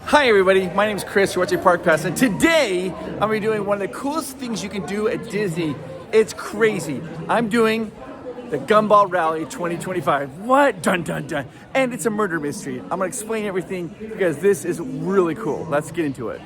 Hi everybody, my name is Chris, you're watching Park Pass, and today I'm going to be doing one of the coolest things you can do at Disney. It's crazy. I'm doing the Gumball Rally 2025. What? Dun dun dun. And it's a murder mystery. I'm going to explain everything because this is really cool. Let's get into it.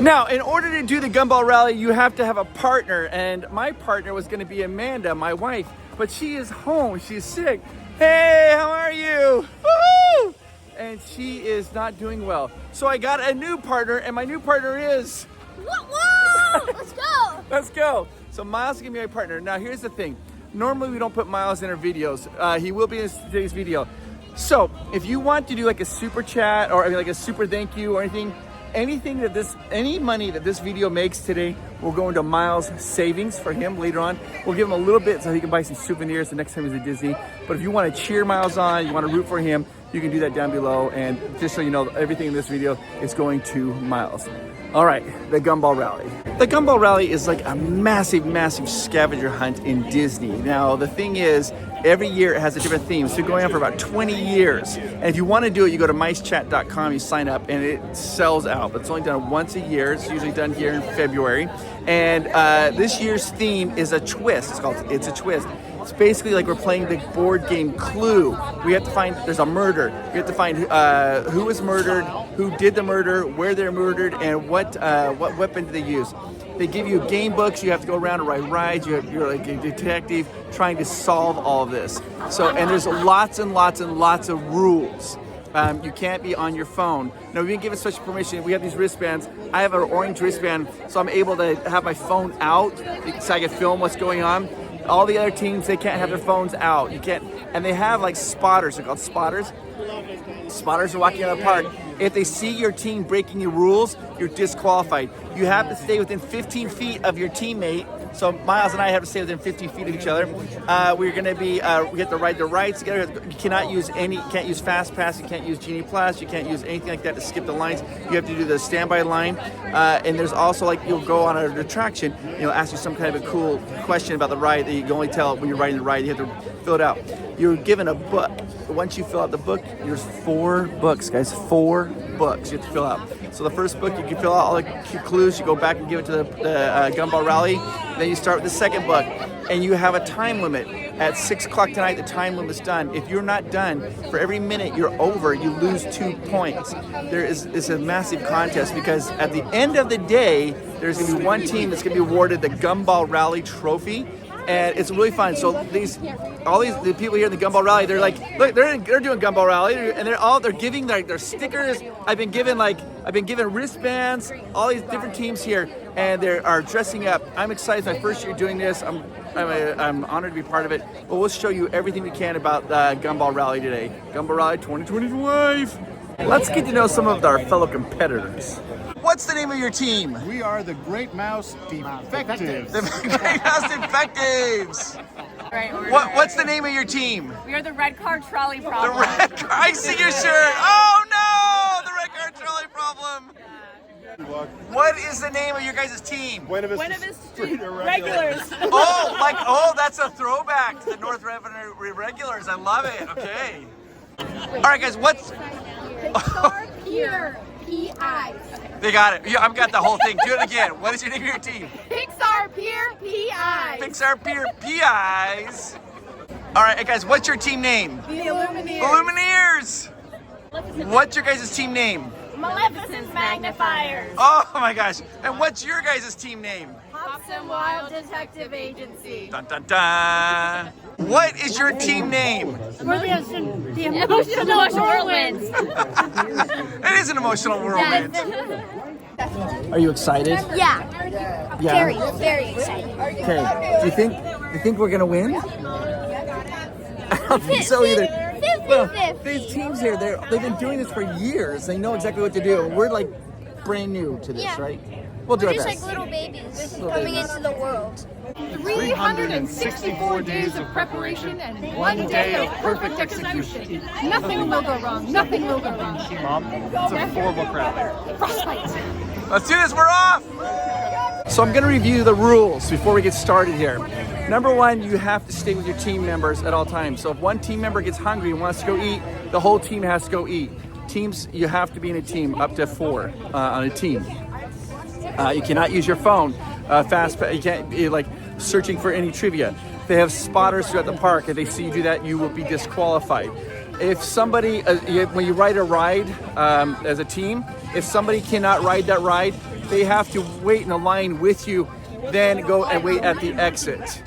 Now, in order to do the Gumball Rally, you have to have a partner, and my partner was going to be Amanda, my wife, but she is home. She's sick. Hey, how are you? Woo-hoo! And she is not doing well. So I got a new partner, and my new partner is... Whoa! Let's go! Let's go. So Miles is gonna be my partner. Now here's the thing. Normally we don't put Miles in our videos. He will be in today's video. So if you want to do like a super chat or like a super thank you or anything that any money that this video makes today will go into Miles' savings for him later on. We'll give him a little bit so he can buy some souvenirs the next time he's at Disney. But if you want to cheer Miles on, you want to root for him, you can do that down below. And just so you know, everything in this video is going to Miles. All right, the Gumball Rally. The Gumball Rally is like a massive, massive scavenger hunt in Disney. Now, the thing is, every year it has a different theme. It's been going on for about 20 years. And if you want to do it, you go to MiceChat.com, you sign up, and it sells out. But it's only done once a year. It's usually done here in February. And this year's theme is a twist. It's a twist. It's basically like we're playing the board game Clue. We have to find, there's a murder. We have to find who was murdered, who did the murder, where they're murdered, and what weapon did they use. They give you game books. You have to go around and ride rides. You're like a detective trying to solve all of this. So, and there's lots and lots and lots of rules. You can't be on your phone. Now, we didn't give us such permission. We have these wristbands. I have an orange wristband, so I'm able to have my phone out so I can film what's going on. All the other teams, they can't have their phones out. You can't, and they have like spotters. They're called spotters. Spotters are walking around the park. If they see your team breaking your rules, you're disqualified. You have to stay within 15 feet of your teammate. So Miles and I have to stay within 15 feet of each other. We're going to be, we have to ride the rides together. You cannot use you can't use Fast Pass, you can't use Genie Plus, you can't use anything like that to skip the lines. You have to do the standby line. And there's also like, you'll go on an attraction, ask you some kind of a cool question about the ride that you can only tell when you're riding the ride. You have to fill it out. You're given a book. Once you fill out the book, there's 4 books, guys, 4 books you have to fill out. So the first book, you can fill out all the clues, you go back and give it to the Gumball Rally, then you start with the second book, and you have a time limit. At 6 o'clock tonight, the time limit's done. If you're not done, for every minute you're over, you lose 2 points. It's a massive contest because at the end of the day, there's gonna be one team that's gonna be awarded the Gumball Rally trophy. And it's really fun. So the people here in the Gumball Rally, they're like, look, they're doing Gumball Rally, and they're giving their stickers. I've been given wristbands. All these different teams here, and they are dressing up. I'm excited. It's my first year doing this. I'm honored to be part of it. But we'll show you everything we can about Gumball Rally today. Gumball Rally 2025. Let's get to know some of our fellow competitors. What's the name of your team? We are the Great Mouse Defectives. The Great Mouse Defectives. Right, What's the name of your team? We are the Red Car Trolley The Problem. Red Car. I see your shirt. Oh no! The Red Car Trolley Problem. What is the name of your guys' team? Buena Vista Street Regulars. Oh, that's a throwback to the North Revenue Regulars. I love it. Okay. All right, guys. What's? Pier PI. They got it. Yeah, I've got the whole thing. Do it again. What is your name of your team? Pixar Pier PI. Pixar Pier PIs. All right, guys. What's your team name? The Illumineers. Illumineers. What's your guys' team name? Maleficent's Magnifiers. Oh my gosh. And what's your guys' team name? Hops and Wild Detective Agency. Dun dun dun. What is your team name? We're the Emotional Whirlwinds. It is an emotional whirlwind. Are you excited? Yeah. Yeah. Very excited. Okay. Do you think we're gonna win? I don't think so either. Well, these teams here, they've been doing this for years. They know exactly what to do. We're like brand new to this, right? We'll do our best. We're just like little babies coming into the world. 364 days of preparation and 1 day of perfect execution. Nothing will go wrong. Nothing will go wrong. Mom, it's a 4-book rally. Frostbite. Let's do this. We're off. So I'm going to review the rules before we get started here. Number 1, you have to stay with your team members at all times. So if one team member gets hungry and wants to go eat, the whole team has to go eat. teams, you have to be in a team, up to 4 on a team. You cannot use your phone you can't be like searching for any trivia. They have spotters throughout the park. If they see you do that, you will be disqualified. If somebody, when you ride a ride as a team, if somebody cannot ride that ride, they have to wait in a line with you, then go and wait at the exit.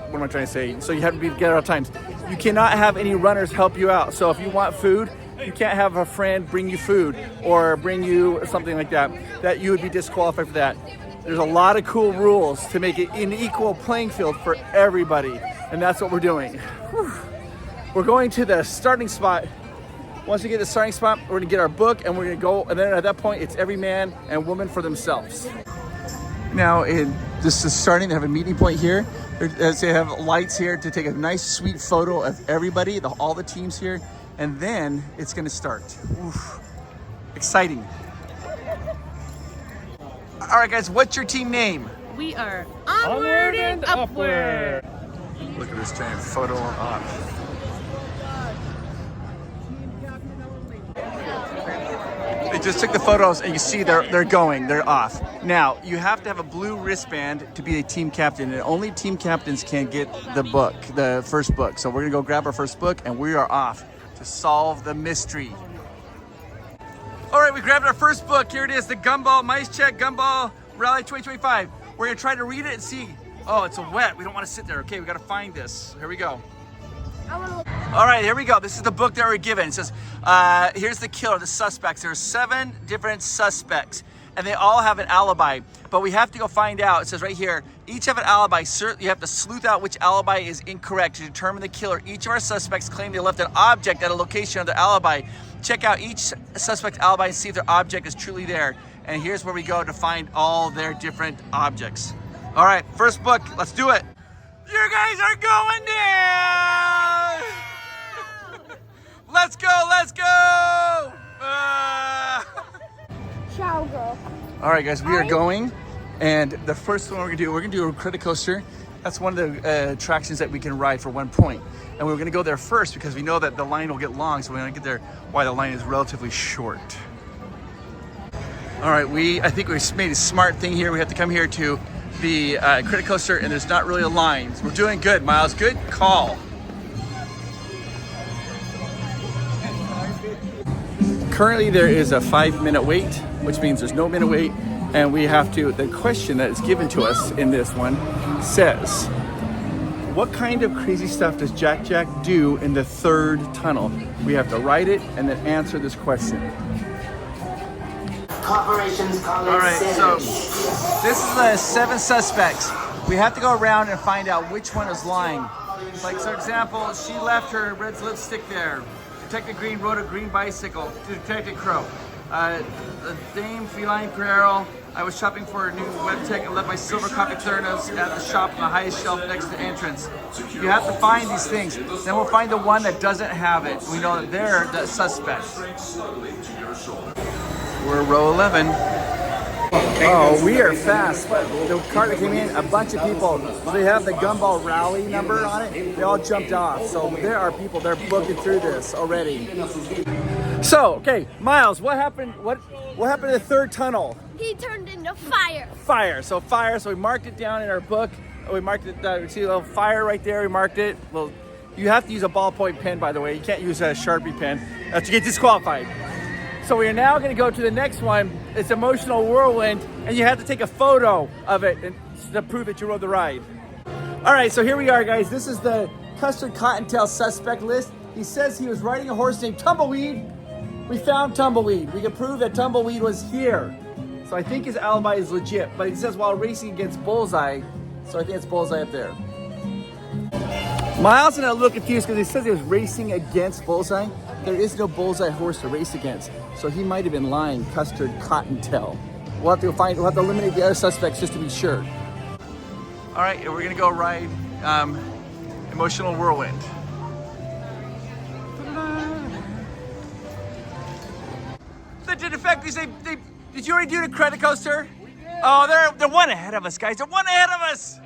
What am I trying to say? So you have to be together at all times. You cannot have any runners help you out. So if you want food, you can't have a friend bring you food or bring you something like that. That you would be disqualified for that. There's a lot of cool rules to make it an equal playing field for everybody. And that's what we're doing. Whew. We're going to the starting spot. Once we get to the starting spot, we're gonna get our book and we're gonna go, and then at that point, it's every man and woman for themselves. Now, this is starting, they have a meeting point here. They have lights here to take a nice, sweet photo of everybody, all the teams here, and then it's gonna start. Oof. Exciting. All right, guys, what's your team name? We are onward and upward. Look at this giant photo op. They just took the photos and you see they're off. Now, you have to have a blue wristband to be a team captain, and only team captains can get the first book. So we're gonna go grab our first book and we are off to solve the mystery. All right, we grabbed our first book. Here it is, the MiceChat Gumball Rally 2025. We're gonna try to read it and see. Oh, it's wet. We don't want to sit there. Okay, we got to find this. Here we go. All right, here we go. This is the book that we're given. It says, here's the killer, the suspects. There are 7 different suspects, and they all have an alibi. But we have to go find out. It says right here, each have an alibi. You have to sleuth out which alibi is incorrect to determine the killer. Each of our suspects claim they left an object at a location of their alibi. Check out each suspect's alibi and see if their object is truly there. And here's where we go to find all their different objects. All right, first book, let's do it. You guys are going down! Let's go, let's go! Ciao, girl. All right, guys, we are going. And the first one we're gonna do a credit coaster. That's one of the attractions that we can ride for 1 point. And we're gonna go there first because we know that the line will get long, so we're gonna get there while the line is relatively short. All right, I think we made a smart thing here. We have to come here to the credit coaster, and there's not really a line. We're doing good, Miles. Good call. Currently, there is a 5-minute wait, which means there's no minute wait, and we have to. The question that is given to us in this one says, "What kind of crazy stuff does Jack do in the 3rd tunnel?" We have to write it and then answer this question. All right, so this is the 7 suspects. We have to go around and find out which one is lying. Like, for example, she left her red lipstick there. Detective Green rode a green bicycle. Detective Crow. Dame Feline Guerrero. I was shopping for a new web tech and left my silver coffee Theranos at the shop on the highest shelf next to the entrance. You have to find these things. Then we'll find the one that doesn't have it. We know that they're the suspect. We're row 11. Oh, we are fast. The car that came in, a bunch of people, they have the Gumball Rally number on it. They all jumped off. So there are people, they're booking through this already. So, okay, Miles, what happened? What happened to the 3rd tunnel? He turned into fire. Fire. So we marked it down in our book. We marked it, we see a little fire right there, we marked it. Well, you have to use a ballpoint pen, by the way. You can't use a Sharpie pen to get disqualified. So we are now going to go to the next one. It's Emotional Whirlwind, and you have to take a photo of it to prove that you rode the ride. All right, so here we are, guys. This is the Custard Cottontail suspect list. He says he was riding a horse named Tumbleweed. We found Tumbleweed. We can prove that Tumbleweed was here. So I think his alibi is legit, but he says while racing against Bullseye, so I think it's Bullseye up there. Miles and I are a little confused because he says he was racing against Bullseye. There is no Bullseye horse to race against, so he might have been lying. Custard Cottontail. We'll have to eliminate the other suspects just to be sure. All right, we're gonna go ride Emotional Whirlwind. The defectors, did you already do the credit coaster? We did. Oh, they're one ahead of us, guys. They're one ahead of us.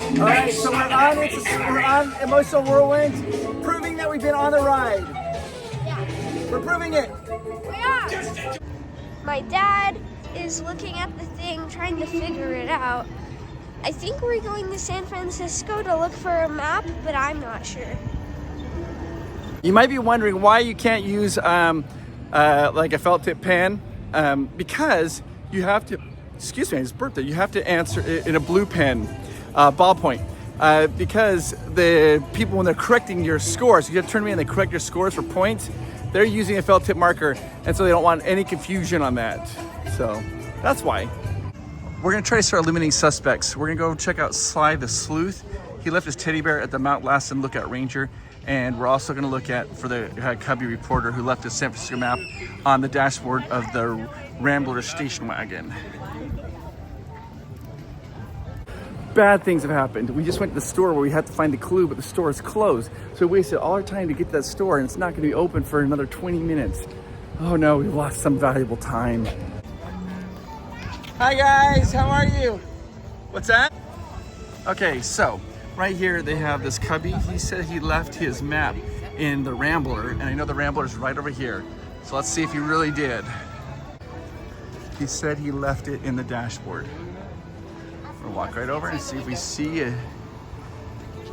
All right, so we're on Emotional Whirlwind, proving that we've been on the ride. We're proving it. My dad is looking at the thing, trying to figure it out. I think we're going to San Francisco to look for a map, but I'm not sure. You might be wondering why you can't use like a felt tip pen, because you have to, excuse me, it's birthday, you have to answer it in a blue pen, ballpoint. Because the people, when they're correcting your scores, you have to turn me in, they correct your scores for points, they're using a felt tip marker, and so they don't want any confusion on that. So that's why. We're gonna try to start eliminating suspects. We're gonna go check out Sly the Sleuth. He left his teddy bear at the Mount Lassen Lookout Ranger. And we're also gonna look at, for the Cubby reporter who left a San Francisco map on the dashboard of the Rambler station wagon. Bad things have happened. We just went to the store where we had to find the clue, but the store is closed. So we wasted all our time to get to that store, and it's not gonna be open for another 20 minutes. Oh no, we've lost some valuable time. Hi guys, how are you? What's that? Okay, so right here they have this Cubby. He said he left his map in the Rambler, and I know the Rambler is right over here. So let's see if he really did. He said he left it in the dashboard. We'll walk right over and see if we see a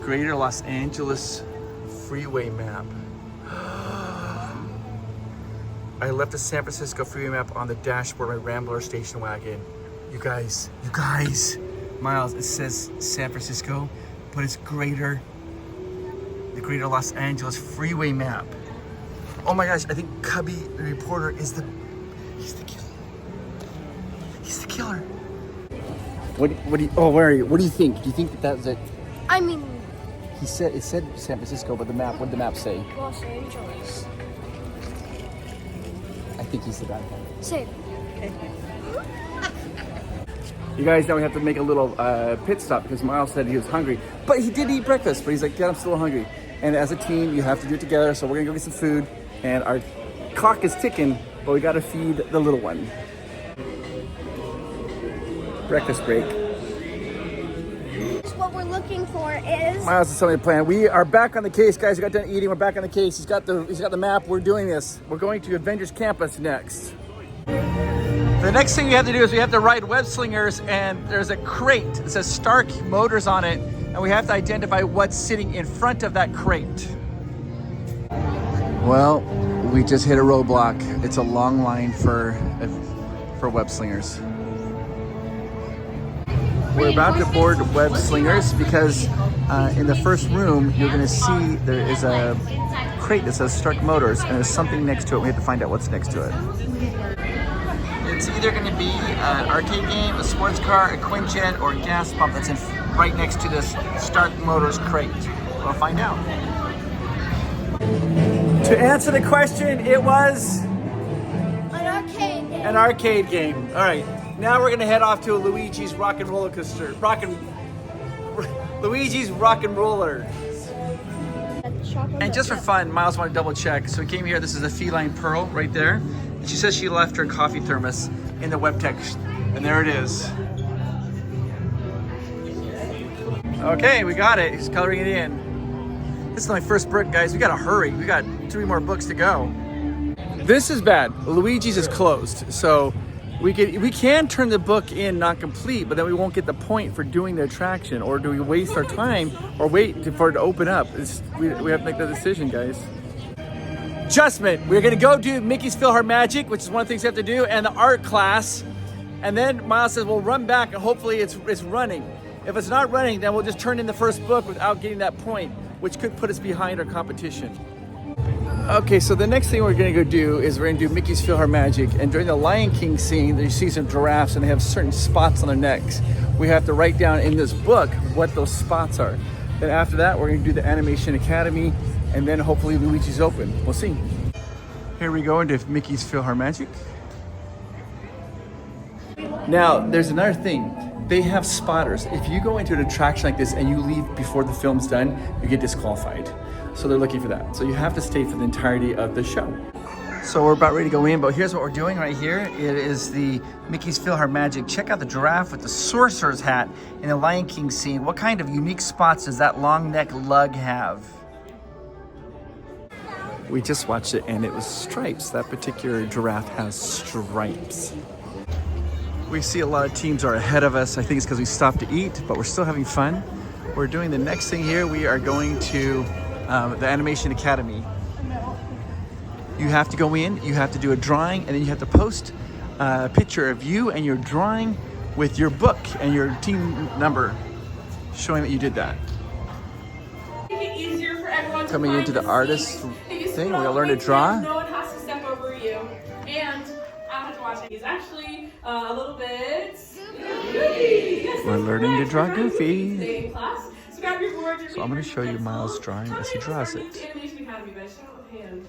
Greater Los Angeles freeway map. I left the San Francisco freeway map on the dashboard of my Rambler station wagon. You guys, Miles, it says San Francisco, but it's the Greater Los Angeles freeway map. Oh my gosh, I think Cubby, the reporter, he's the killer. He's the killer. What do you think? Do you think that that's it? I mean, It said San Francisco, but what did the map say? Los Angeles. I think he's the bad guy. Same. You guys, now we have to make a little pit stop because Miles said he was hungry. But he did eat breakfast, but he's like, yeah, I'm still hungry. And as a team, you have to do it together. So we're gonna go get some food, and our clock is ticking, but we gotta feed the little one. Breakfast break. What we're looking for is... Miles is telling me the plan. We are back on the case, guys. We got done eating. We're back on the case. He's got the map. We're doing this. We're going to Avengers Campus next. The next thing we have to do is we have to ride web slingers, and there's a crate that says Stark Motors on it, and we have to identify what's sitting in front of that crate. Well, we just hit a roadblock. It's a long line for web slingers. We're about to board web slingers because in the first room you're going to see there is a crate that says Stark Motors, and there's something next to it. We have to find out what's next to it. It's either going to be an arcade game, a sports car, a Quinjet, or a gas pump that's right next to this Stark Motors crate. We'll find out. To answer the question, it was an arcade game. All right. Now we're gonna head off to a Luigi's Rock and Roller Coaster. Luigi's Rock and Roller. And just for fun, Miles wanted to double check. So we came here, this is a feline pearl right there. And she says she left her coffee thermos in the web text. And there it is. Okay, we got it. He's coloring it in. This is my first book, guys. We gotta hurry. We got 3 more books to go. This is bad. Luigi's is closed. So we can turn the book in not complete, but then we won't get the point for doing the attraction. Or do we waste our time or wait for it to open up? We have to make that decision, guys. Adjustment. We're gonna go do Mickey's PhilharMagic, which is one of the things we have to do, and the art class. And then Miles says we'll run back and hopefully it's running. If it's not running, then we'll just turn in the first book without getting that point, which could put us behind our competition. Okay, so the next thing we're gonna go do is we're gonna do Mickey's PhilharMagic, and during the Lion King scene, you see some giraffes and they have certain spots on their necks. We have to write down in this book what those spots are. Then after that, we're gonna do the Animation Academy, and then hopefully Luigi's Open. We'll see. Here we go into Mickey's PhilharMagic. Now, there's another thing. They have spotters. If you go into an attraction like this and you leave before the film's done, you get disqualified. So they're looking for that. So you have to stay for the entirety of the show. So we're about ready to go in, but here's what we're doing right here. It is the Mickey's PhilharMagic. Check out the giraffe with the sorcerer's hat in the Lion King scene. What kind of unique spots does that long neck lug have? We just watched it and it was stripes. That particular giraffe has stripes. We see a lot of teams are ahead of us. I think it's because we stopped to eat, but we're still having fun. We're doing the next thing here. We are going to the Animation Academy. You have to go in, you have to do a drawing, and then you have to post a picture of you and your drawing with your book and your team number showing that you did that. Coming into the artist thing, we're gonna learn to draw. No one has to step over you. And I have to watch it. He's actually a little bit goofy. Yes, we're learning to draw Goofy. Stay in class. So grab your board, your so I'm gonna show you Miles' drawing as he draws it. Animation Academy, but I just don't have a hand.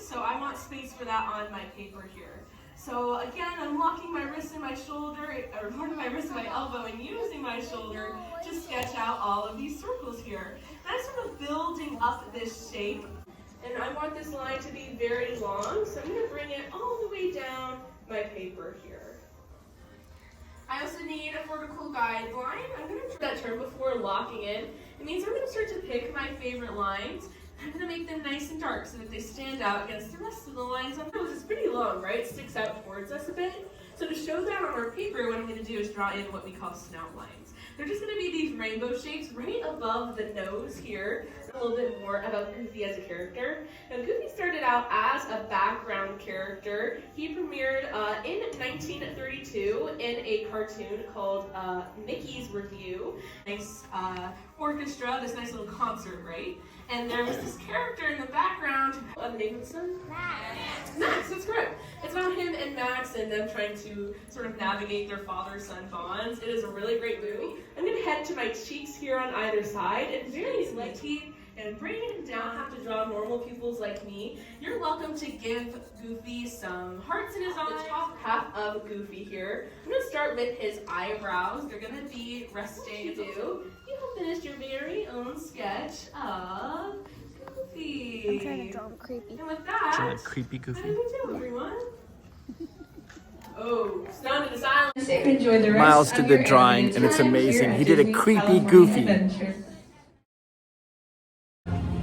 So I want space for that on my paper here. So again, I'm locking my wrist and my shoulder, or holding my wrist and my elbow, and using my shoulder to sketch out all of these circles here. And I'm sort of building up this shape, and I want this line to be very long, so I'm going to bring it all the way down my paper here. I also need a vertical guideline. I'm going to do that term before locking in. It means I'm going to start to pick my favorite lines. I'm going to make them nice and dark so that they stand out against the rest of the lines on those. It's pretty long, right? It sticks out towards us a bit. So to show that on our paper, what I'm going to do is draw in what we call snout lines. They're just going to be these rainbow shapes right above the nose here. A little bit more about Goofy as a character. Now, Goofy started out as a background character. He premiered in 1932 in a cartoon called Mickey's Review. Nice orchestra, this nice little concert, right? And there was this character in the background of Williamson. Max, that's correct. It's about him and Max and them trying to sort of navigate their father-son bonds. It is a really great movie. I'm going to head to my cheeks here on either side and very slightly and bring it down. Have to draw normal pupils like me. You're welcome to give Goofy some hearts in his eye. The top half of Goofy here. I'm going to start with his eyebrows. They're going to be resting too. You have finished your very own sketch of Goofy. I'm trying to draw him creepy. And with that, Draw a creepy Goofy. how do we do, everyone? Oh, stunned into silence. Enjoy the rest Miles did of the your drawing animated and it's time amazing. here He at did a Disney's creepy California Goofy. Adventure.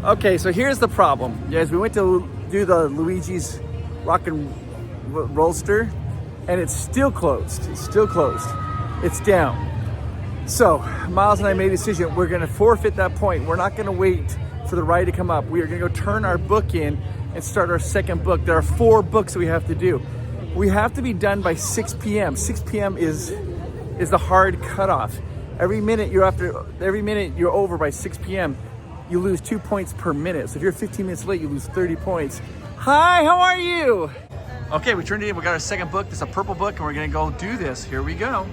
Okay, so here's the problem. Guys, we went to do the Luigi's Rock and Rollster and it's still closed. It's still closed. It's down. So Miles and I made a decision. We're gonna forfeit that point. We're not gonna wait for the ride to come up. We are gonna go turn our book in and start our second book. There are 4 books we have to do. We have to be done by 6 p.m. 6 p.m. is the hard cutoff. Every minute you're over by 6 p.m. you lose 2 points per minute. So if you're 15 minutes late, you lose 30 points. Hi, how are you? Okay, we turned it in. We got our second book. This is a purple book, and we're gonna go do this. Here we go.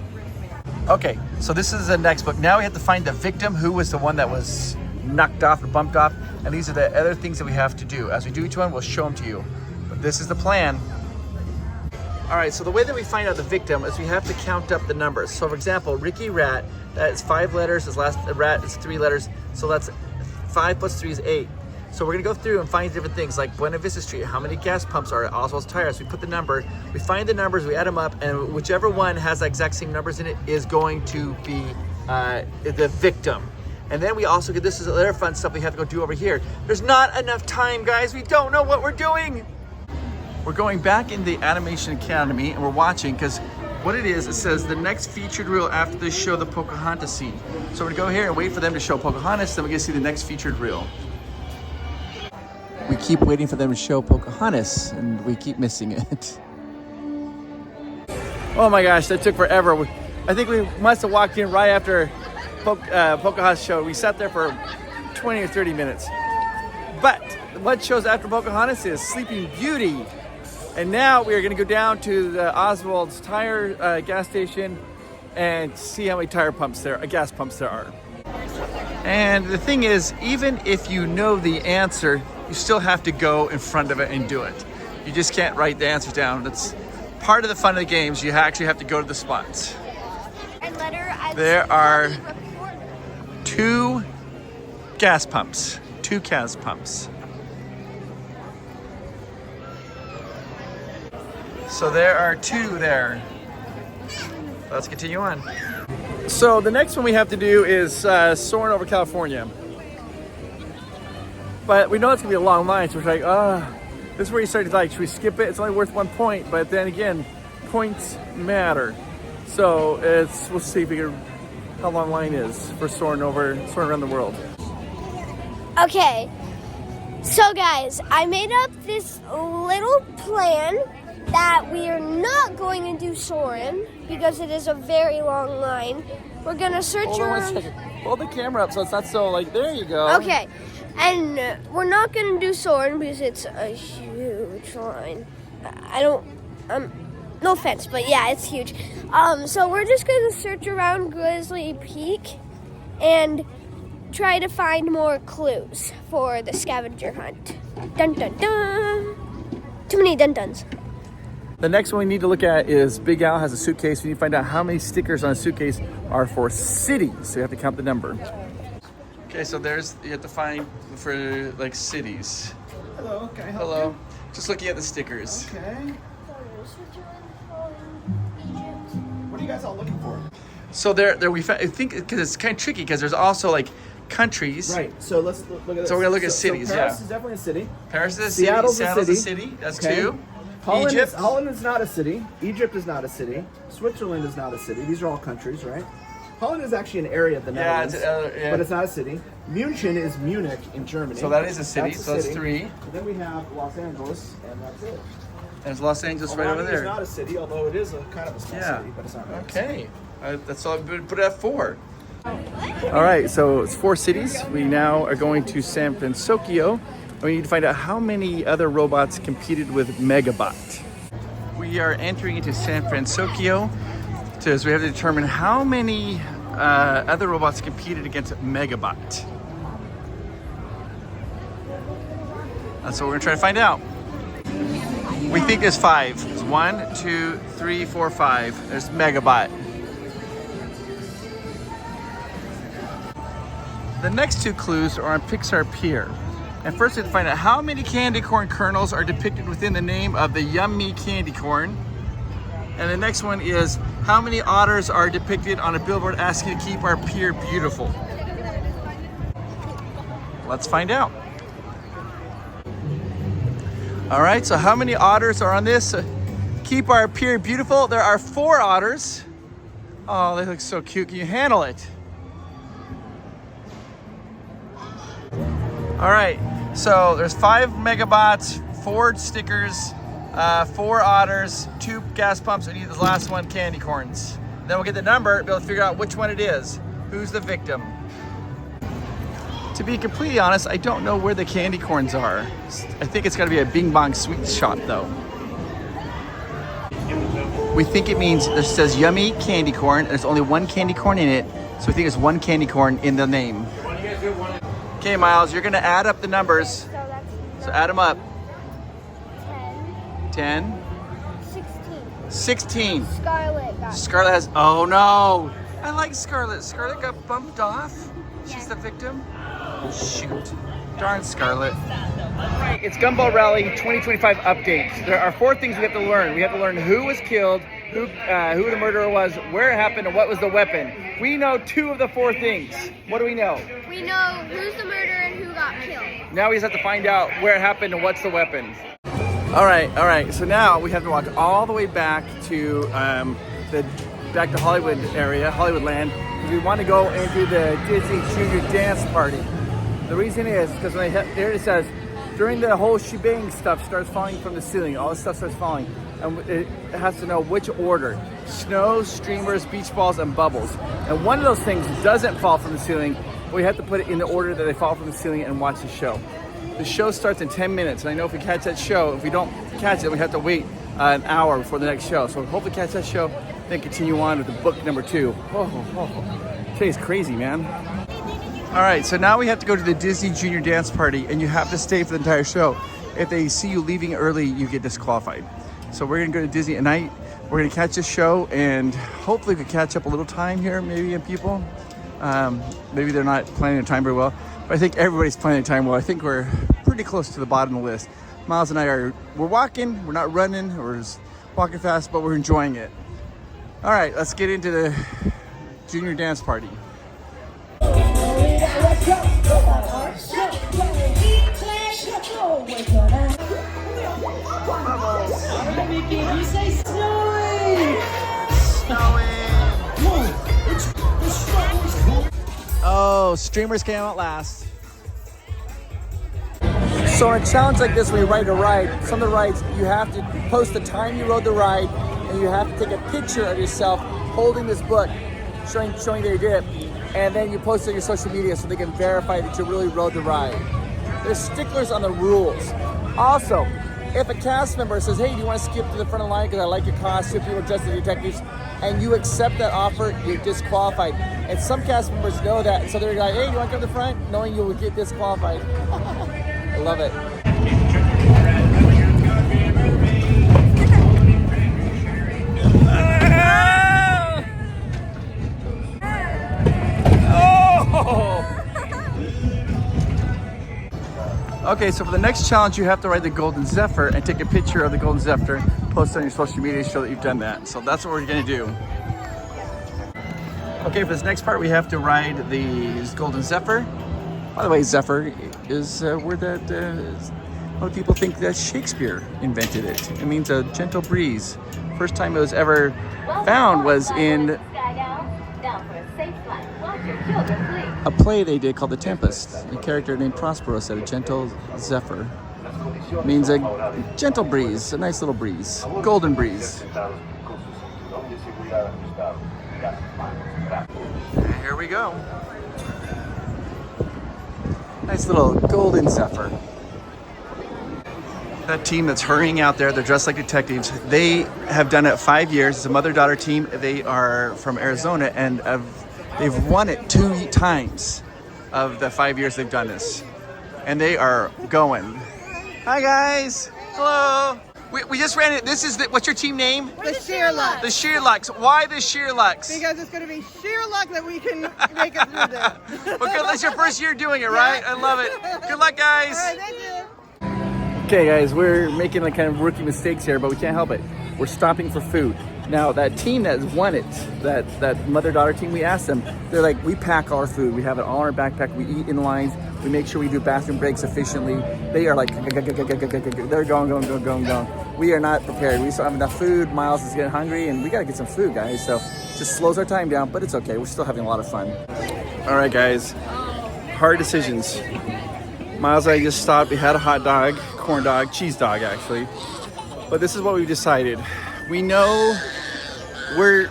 Okay, so this is the next book. Now we have to find the victim, who was the one that was knocked off or bumped off. And these are the other things that we have to do. As we do each one, we'll show them to you. But this is the plan. All right, so the way that we find out the victim is we have to count up the numbers. So for example, Ricky Rat, that's 5 letters. His last rat is 3 letters. So that's 5 plus 3 is 8. So we're gonna go through and find different things like Buena Vista Street, how many gas pumps are at Oswald's Tires. We put the number, we find the numbers, we add them up, and whichever one has the exact same numbers in it is going to be the victim. And then we also get, this is other fun stuff we have to go do over here. There's not enough time, guys. We don't know what we're doing. We're going back in the Animation Academy and we're watching because what it is, it says the next featured reel after they show the Pocahontas scene. So we're gonna go here and wait for them to show Pocahontas, then we're gonna see the next featured reel. We keep waiting for them to show Pocahontas and we keep missing it. Oh my gosh, that took forever. I think we must have walked in right after Pocahontas show. We sat there for 20 or 30 minutes. But what shows after Pocahontas is Sleeping Beauty. And now we are gonna go down to the Oswald's Tire gas station and see how many gas pumps there are. And the thing is, even if you know the answer, you still have to go in front of it and do it. You just can't write the answers down. That's part of the fun of the games. You actually have to go to the spots. There are 2 gas pumps. 2 gas pumps. So there are 2 there. Let's continue on. So the next one we have to do is soaring over California. But we know it's gonna be a long line, so we're like, this is where you start to like, should we skip it? It's only worth 1 point, but then again, points matter. So we'll see if we can, how long the line is for soaring around the world. Okay, so guys, I made up this little plan that we are not going to do soaring because it is a very long line. We're gonna search Hold on around. 1 second. Hold the camera up so it's not so like, there you go. Okay, and we're not gonna do soaring because it's a huge line. No offense, but yeah, it's huge. So we're just gonna search around Grizzly Peak and try to find more clues for the scavenger hunt. Dun dun dun. Too many dun duns. The next one we need to look at is Big Al has a suitcase. We need to find out how many stickers on a suitcase are for cities. So you have to count the number. Okay, so you have to find for like cities. Hello, can I help Hello. you? Just looking at the stickers. Okay. What are you guys all looking for? So there we found, I think, because it's kind of tricky because there's also like countries. Right. So let's look at this. So we're gonna look at cities. So Paris Yeah. is definitely a city. Paris is a city. Seattle's Seattle's a a city. city. That's Okay. 2. Holland Egypt. is not a city. Egypt is not a city. Switzerland is not a city. These are all countries, right? Holland is actually an area of the Yeah, Netherlands, yeah. but it's not a city. München is Munich in Germany. So that is a city. That's a So that's city. 3. And then we have Los Angeles, and that's it. There's Los Angeles right over Milwaukee there. is not a city, although it is a kind of a small Yeah. city, but it's not really a Okay. That's all I'm put it at 4. All right, so it's 4 cities. We now are going to San Francisco. We need to find out how many other robots competed with Megabot. We are entering into San Francisco, so we have to determine how many other robots competed against Megabot. That's what we're gonna try to find out. We think there's 5. There's 1, 2, 3, 4, 5. There's Megabot. The next 2 clues are on Pixar Pier. And first we have to find out how many candy corn kernels are depicted within the name of the yummy candy corn. And the next one is how many otters are depicted on a billboard asking to keep our pier beautiful. Let's find out. All right, so how many otters are on this? Keep our pier beautiful. There are 4 otters. Oh, they look so cute. Can you handle it? All right, so there's 5 Megabots, 4 stickers, 4 otters, 2 gas pumps, and the last one candy corns. Then we'll get the number, be able to figure out which one it is. Who's the victim? To be completely honest, I don't know where the candy corns are. I think it's gotta be a Bing Bong sweet shop though. We think it means, it says yummy candy corn, and there's only 1 candy corn in it, so we think it's 1 candy corn in the name. Okay, Miles, you're gonna add up the numbers. So that's So add them up. 10, 10, 16. 16. Scarlet got Scarlet has, oh no. I like Scarlet. Scarlet got bumped off. She's the victim. Oh, shoot. Darn Scarlet. Right, it's Gumball Rally 2025 update. There are 4 things we have to learn. We have to learn who was killed, who the murderer was, where it happened, and what was the weapon. We know 2 of the 4 things. What do we know? We know who's the murderer and who got killed. Now we just have to find out where it happened and what's the weapon. All right. So now we have to walk all the way back to back to Hollywood area, Hollywood land. We want to go and do the Disney Junior dance party. The reason is because when there it says during the whole shebang stuff starts falling from the ceiling. All this stuff starts falling, and it has to know which order: snow, streamers, beach balls, and bubbles. And one of those things doesn't fall from the ceiling. We have to put it in the order that they fall from the ceiling and watch the show. The show starts in 10 minutes, and I know if we catch that show, if we don't catch it, we have to wait an hour before the next show. So we hope we catch that show, then continue on with the book number 2. Today's crazy, man. All right, so now we have to go to the Disney Junior dance party, and you have to stay for the entire show. If they see you leaving early, you get disqualified. So we're gonna go to Disney at night. We're gonna catch this show, and hopefully we can catch up a little time here, maybe in people. Maybe they're not planning their time very well, but I think everybody's planning their time well. I think we're pretty close to the bottom of the list. Miles and I we're walking, we're not running, we're walking fast, but we're enjoying it. All right, let's get into the junior dance party. Oh, streamers came out last. So in a challenge like this, when you ride a ride, some of the rides, you have to post the time you rode the ride, and you have to take a picture of yourself holding this book, showing that you did it, and then you post it on your social media so they can verify that you really rode the ride. There's sticklers on the rules. Also, if a cast member says, hey, do you want to skip to the front of the line because I like your costume, people dressed as detectives, and you accept that offer, you're disqualified. And some cast members know that, and so they're like, hey, do you want to come to the front? Knowing you will get disqualified. I love it. Okay, so for the next challenge, you have to ride the Golden Zephyr and take a picture of the Golden Zephyr, post it on your social media to show that you've done that. So that's what we're gonna do. Okay, for this next part, we have to ride the Golden Zephyr. By the way, Zephyr is a word that a lot of people think that Shakespeare invented it. It means a gentle breeze. First time it was ever found was in a play they did called The Tempest. A character named Prospero said a gentle zephyr means a gentle breeze, a nice little breeze, golden breeze. And here we go. Nice little golden zephyr. That team that's hurrying out there, they're dressed like detectives. They have done it 5 years. It's a mother-daughter team. They are from Arizona and they've won it 2 times of the 5 years they've done this. And they are going. Hi guys, hello. We just ran it. This is what's your team name? The Sheerlucks. The Sheerlucks. Why the Sheerlucks? Because it's going to be sheer luck that we can make it through this. Well, good. That's your first year doing it, right? I love it. Good luck, guys. All right, thank you. Okay, guys, we're making like kind of rookie mistakes here, but we can't help it. We're stopping for food. Now, that team that won it, that mother-daughter team, we asked them, they're like, we pack our food. We have it all in our backpack. We eat in lines. We make sure we do bathroom breaks efficiently. They are like, they're going. We are not prepared. We still have enough food. Miles is getting hungry, and we got to get some food, guys. So it just slows our time down, but it's okay. We're still having a lot of fun. All right, guys. Hard decisions. Miles and I just stopped. We had a hot dog, corn dog, cheese dog, actually. But this is what we've decided. We know we're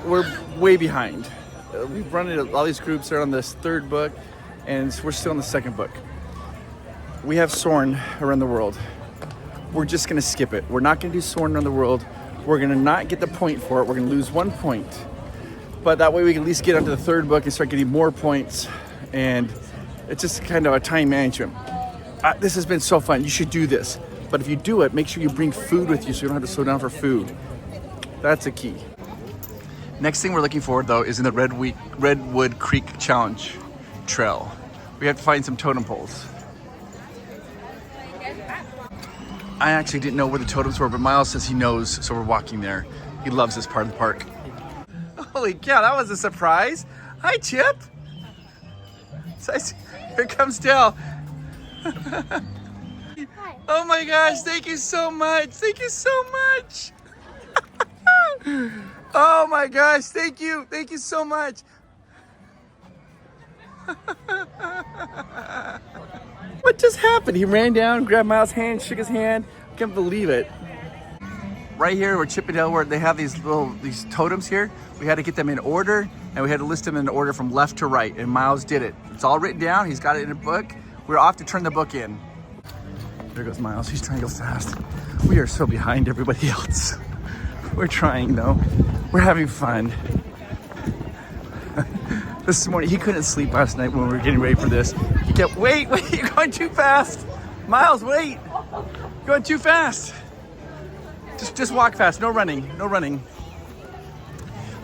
way behind. We've run into all these groups that are on this third book, and we're still in the second book. We have Soarin' Around the World. We're just gonna skip it. We're not gonna do Soarin' Around the World. We're gonna not get the point for it. We're gonna lose 1 point. But that way we can at least get onto the third book and start getting more points. And it's just kind of a time management. This has been so fun. You should do this. But if you do it, make sure you bring food with you so you don't have to slow down for food. That's a key. Next thing we're looking for, though, is in the Redwood Creek Challenge Trail. We have to find some totem poles. I actually didn't know where the totems were, but Miles says he knows, so we're walking there. He loves this part of the park. Holy cow, that was a surprise. Hi, Chip. Here comes Dell. Oh my gosh, thank you so much. Thank you so much. Oh my gosh, thank you. Thank you so much. What just happened? He ran down, grabbed Miles' hand, shook his hand. I can't believe it. Right here where Chip and Dale were, they have these totems here. We had to get them in order, and we had to list them in order from left to right, and Miles did it. It's all written down. He's got it in a book. We're off to turn the book in. There goes Miles. He's trying to go fast. We are so behind everybody else. We're trying, though. We're having fun. This morning, he couldn't sleep last night when we were getting ready for this. He kept, wait, you're going too fast. Miles, wait. You're going too fast. Just walk fast. No running. No running.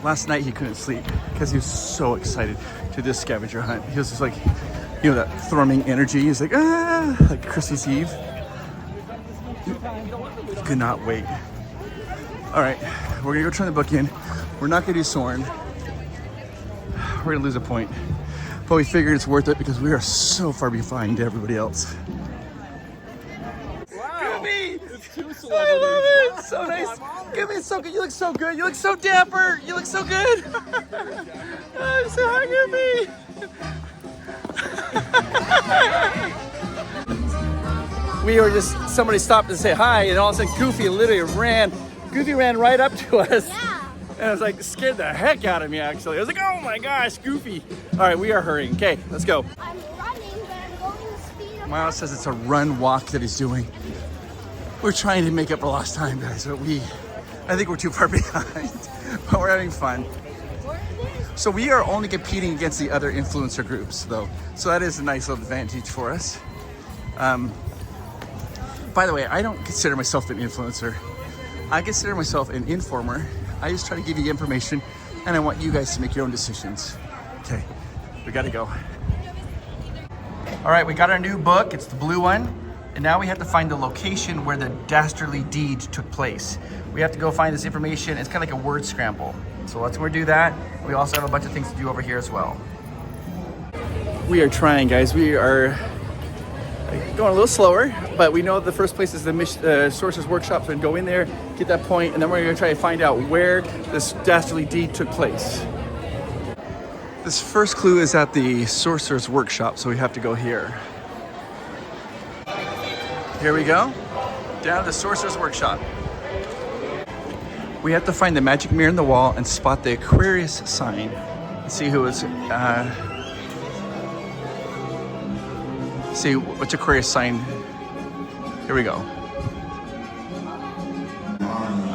Last night, he couldn't sleep because he was so excited to this scavenger hunt. He was just like, you know, that thrumming energy. He's like, like Christmas Eve. He could not wait. All right, we're gonna go turn the book in. We're not gonna do Soren. We're gonna lose a point. But we figured it's worth it because we are so far behind everybody else. Wow. It's 2 celebrities. I love it. Wow. So nice. Gummy, it's so good. You look so good. You look so dapper. You look so good. Say hi, Gummy. We were just, somebody stopped to say hi, and all of a sudden Goofy literally ran. Goofy ran right up to us. Yeah. And I was like, scared the heck out of me, actually. I was like, oh my gosh, Goofy. All right, we are hurrying. Okay, let's go. I'm running, but I'm going the speed of Miles says it's a run walk that he's doing. We're trying to make up for lost time, guys, but I think we're too far behind, but we're having fun. So we are only competing against the other influencer groups, though. So that is a nice little advantage for us. By the way, I don't consider myself an influencer. I consider myself an informer. I just try to give you information, and I want you guys to make your own decisions. Okay, we gotta go. All right, we got our new book. It's the blue one. And now we have to find the location where the dastardly deed took place. We have to go find this information. It's kind of like a word scramble. So let's go do that. We also have a bunch of things to do over here as well. We are trying, guys. We are going a little slower, but we know the first place is the Sorcerer's Workshop, so we can go in there, get that point, and then we're gonna try to find out where this dastardly deed took place. This first clue is at the Sorcerer's Workshop, so we have to go here. Here we go, down to the Sorcerer's Workshop. We have to find the magic mirror in the wall and spot the Aquarius sign. Let's see who is, see what's Aquarius sign. Here we go.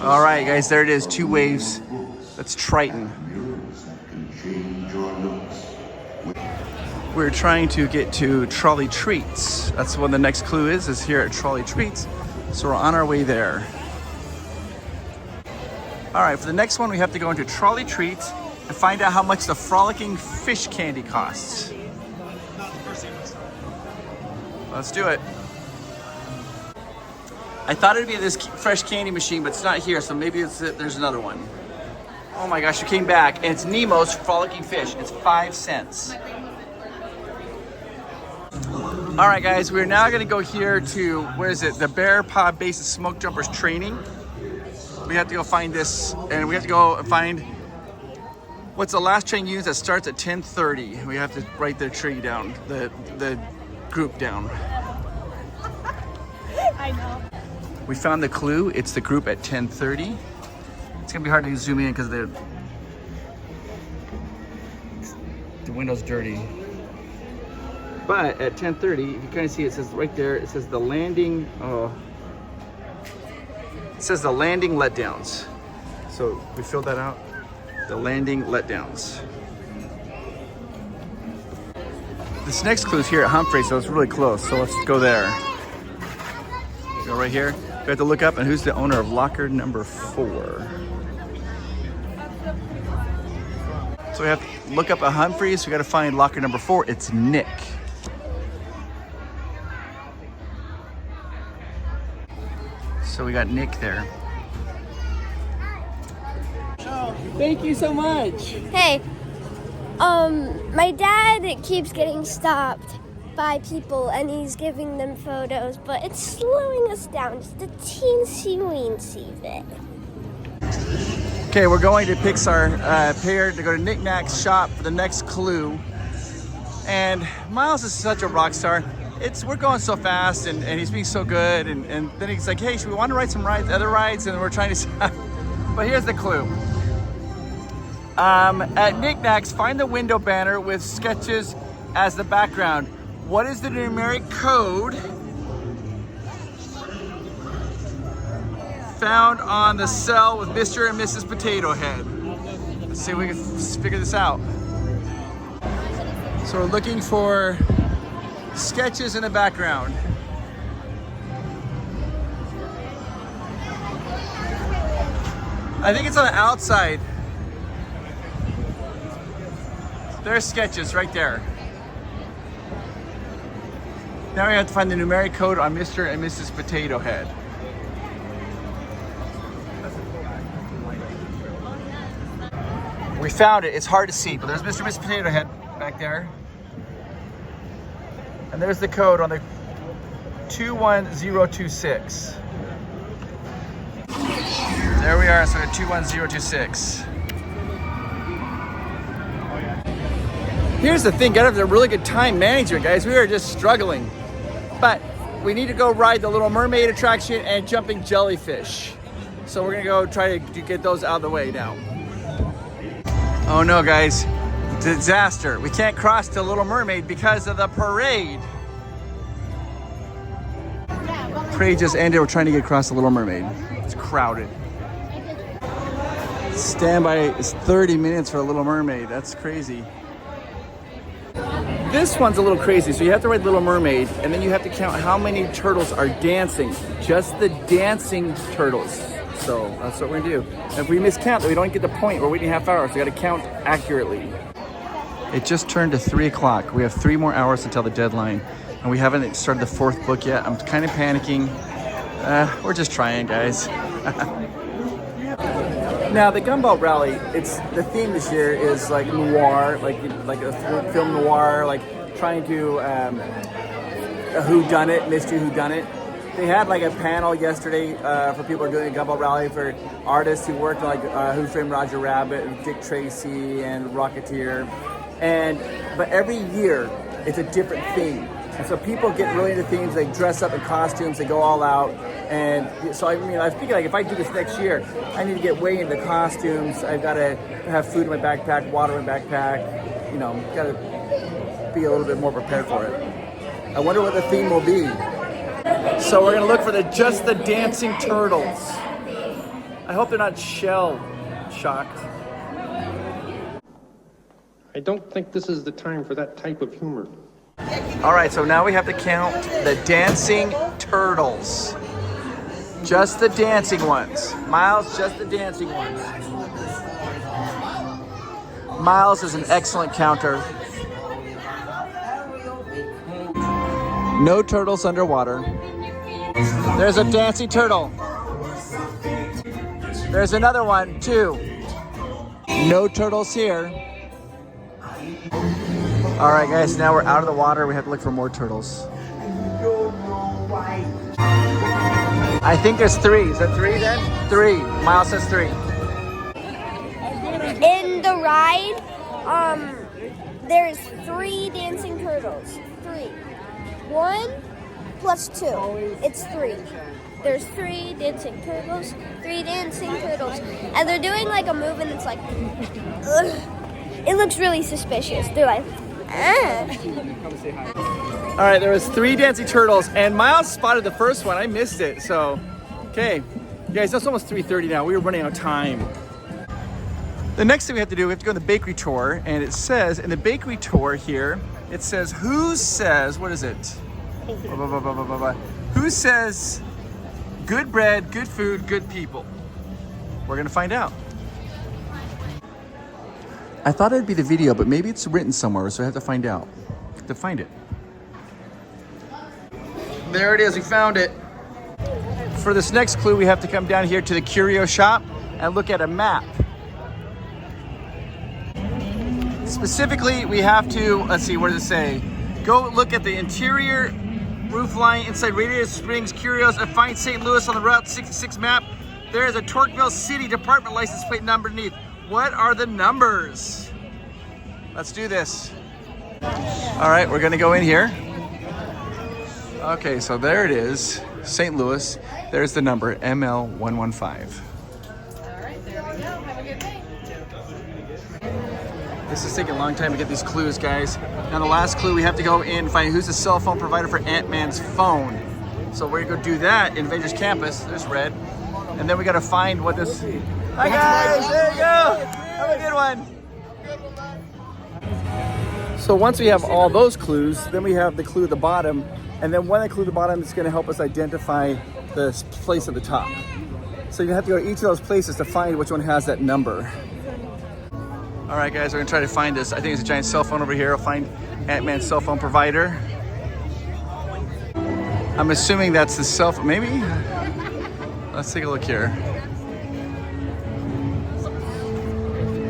All right, guys, there it is, 2 waves. That's Triton. We're trying to get to Trolley Treats. That's what the next clue is here at Trolley Treats. So we're on our way there. All right, for the next one, we have to go into Trolley Treats and find out how much the frolicking fish candy costs. Let's do it. I thought it'd be this fresh candy machine, but it's not here, so maybe there's another one. Oh my gosh, you came back, and it's Nemo's Frolicking Fish. It's 5 cents. All right, guys, we're now gonna go here to, where is it? The Bear Paw Bases Smoke Jumpers Training. We have to go find this, and we have to go find what's the last train used that starts at 10:30. We have to write the tree down, the group down. I know. We found the clue. It's the group at 10:30. It's gonna be hard to zoom in because the window's dirty. But at 10:30, if you kind of see, it says right there, it says the landing, it says the landing letdowns. So we filled that out, the landing letdowns. This next clue is here at Humphrey, so it's really close. So let's go there. Go right here. We have to look up and who's the owner of locker number 4. So we have to look up at Humphreys. We got to find locker number 4. It's Nick. So we got Nick there. Thank you so much. Hey, my dad keeps getting stopped by people and he's giving them photos, but it's slowing us down just a teensy-weensy bit. Okay, we're going to Pixar Pier to go to Knick Knack's shop for the next clue. And Miles is such a rock star. We're going so fast and he's being so good. And then he's like, hey, should we want to ride some other rides? And we're trying to, but here's the clue. At Knick Knack's, find the window banner with sketches as the background. What is the numeric code found on the cell with Mr. and Mrs. Potato Head? Let's see if we can figure this out. So we're looking for sketches in the background. I think it's on the outside. There's sketches right there. Now we have to find the numeric code on Mr. and Mrs. Potato Head. We found it. It's hard to see, but there's Mr. and Miss Potato Head back there. And there's the code on the 21026. There we are, so we're at 21026. Here's the thing, gotta have a really good time management, guys. We are just struggling. But we need to go ride the Little Mermaid attraction and jumping jellyfish. So we're gonna go try to get those out of the way now. Oh no, guys, disaster. We can't cross the Little Mermaid because of the parade. Parade just ended. We're trying to get across the Little Mermaid. It's crowded. Standby is 30 minutes for a Little Mermaid. That's crazy. This one's a little crazy. So you have to ride Little Mermaid, and then you have to count how many turtles are dancing. Just the dancing turtles. So that's what we're gonna do. And if we miscount, then we don't get the point. We're waiting a half hour, so we gotta count accurately. It just turned to 3 o'clock. We have 3 more hours until the deadline, and we haven't started the 4th book yet. I'm kind of panicking. We're just trying, guys. Now the Gumball Rally, it's the theme this year is like noir, like a film noir, like trying to a whodunit, mystery whodunit. They had like a panel yesterday for people who are doing a Gumball Rally for artists who worked on like Who Framed Roger Rabbit, and Dick Tracy, and Rocketeer, but every year it's a different theme. And so people get really into themes. They dress up in costumes. They go all out. And so I was thinking, like, if I do this next year, I need to get way into costumes. I've got to have food in my backpack, water in my backpack. You know, got to be a little bit more prepared for it. I wonder what the theme will be. So we're gonna look for just the dancing turtles. I hope they're not shell shocked. I don't think this is the time for that type of humor. All right, so now we have to count the dancing turtles. Just the dancing ones. Miles, just the dancing ones. Miles is an excellent counter. No turtles underwater. There's a dancing turtle. There's another one, too. No turtles here. All right, guys, now we're out of the water. We have to look for more turtles. I think there's 3. Is that 3 then? 3. Miles says 3. In the ride, there's 3 dancing turtles. 3. 1 plus 2. It's 3. There's 3 dancing turtles. 3 dancing turtles. And they're doing like a move and it's like, ugh. It looks really suspicious. They're like, All right, there was 3 dancing turtles, and Miles spotted the first one. I missed it, so okay. Guys, it's almost 3:30 now. We were running out of time. The next thing we have to do, we have to go on the bakery tour, and it says in the bakery tour here, it says, who says, what is it? Who says good bread, good food, good people? We're gonna find out. I thought it'd be the video, but maybe it's written somewhere, so I have to find out. To find it. There it is, we found it. For this next clue, we have to come down here to the curio shop and look at a map. Specifically, we have to, let's see, what does it say? Go look at the interior roof line inside Radiator Springs Curios and find St. Louis on the Route 66 map. There is a Torqueville City Department license plate number underneath. What are the numbers? Let's do this. All right, we're gonna go in here. Okay, so there it is, St. Louis. There's the number, ML115. All right, there we go. Have a good day. This is taking a long time to get these clues, guys. Now the last clue, we have to go in and find who's the cell phone provider for Ant-Man's phone. So we're gonna go do that in Avengers Campus. There's Red. And then we gotta find what this... Hi guys, there you go. Have a good one. So once we have all those clues, then we have the clue at the bottom. And then one of the clue at the bottom is gonna help us identify the place at the top. So you have to go to each of those places to find which one has that number. All right, guys, we're gonna try to find this. I think it's a giant cell phone over here. I'll find Ant-Man's cell phone provider. I'm assuming that's the cell phone, maybe? Let's take a look here.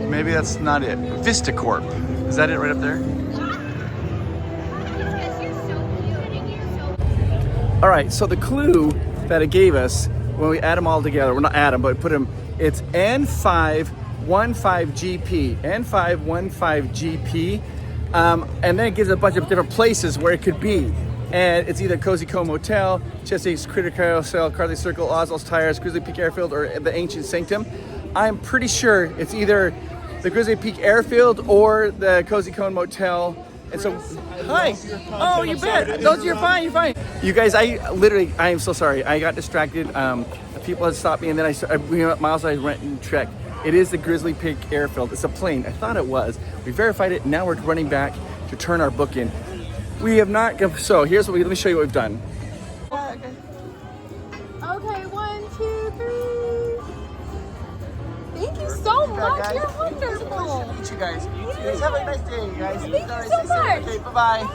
Maybe that's not it. Vista Corp. Is that it right up there? All right, so the clue that it gave us when we add them all together, well, not add them, but put them, it's N515GP, N515GP, and then it gives a bunch of different places where it could be. And it's either Cozy Cove Motel, Chesapeake's Critter Carousel, Carly Circle, Oswald's Tires, Grizzly Peak Airfield, or the Ancient Sanctum. I'm pretty sure it's either the Grizzly Peak Airfield or the Cozy Cove Motel. And so, hi. Oh, you bet. Those, you're fine, you're fine. You guys, I am so sorry. I got distracted. People had stopped me, and then Miles, I went and checked. It is the Grizzly Peak Airfield. It's a plane. I thought it was. We verified it. Now we're running back to turn our book in. We have not. So here's what let me show you what we've done. Okay, 1, 2, 3. Thank you so much. You're wonderful. Meet you guys. You guys have a nice day, you guys. Thank you so much. Okay, bye-bye.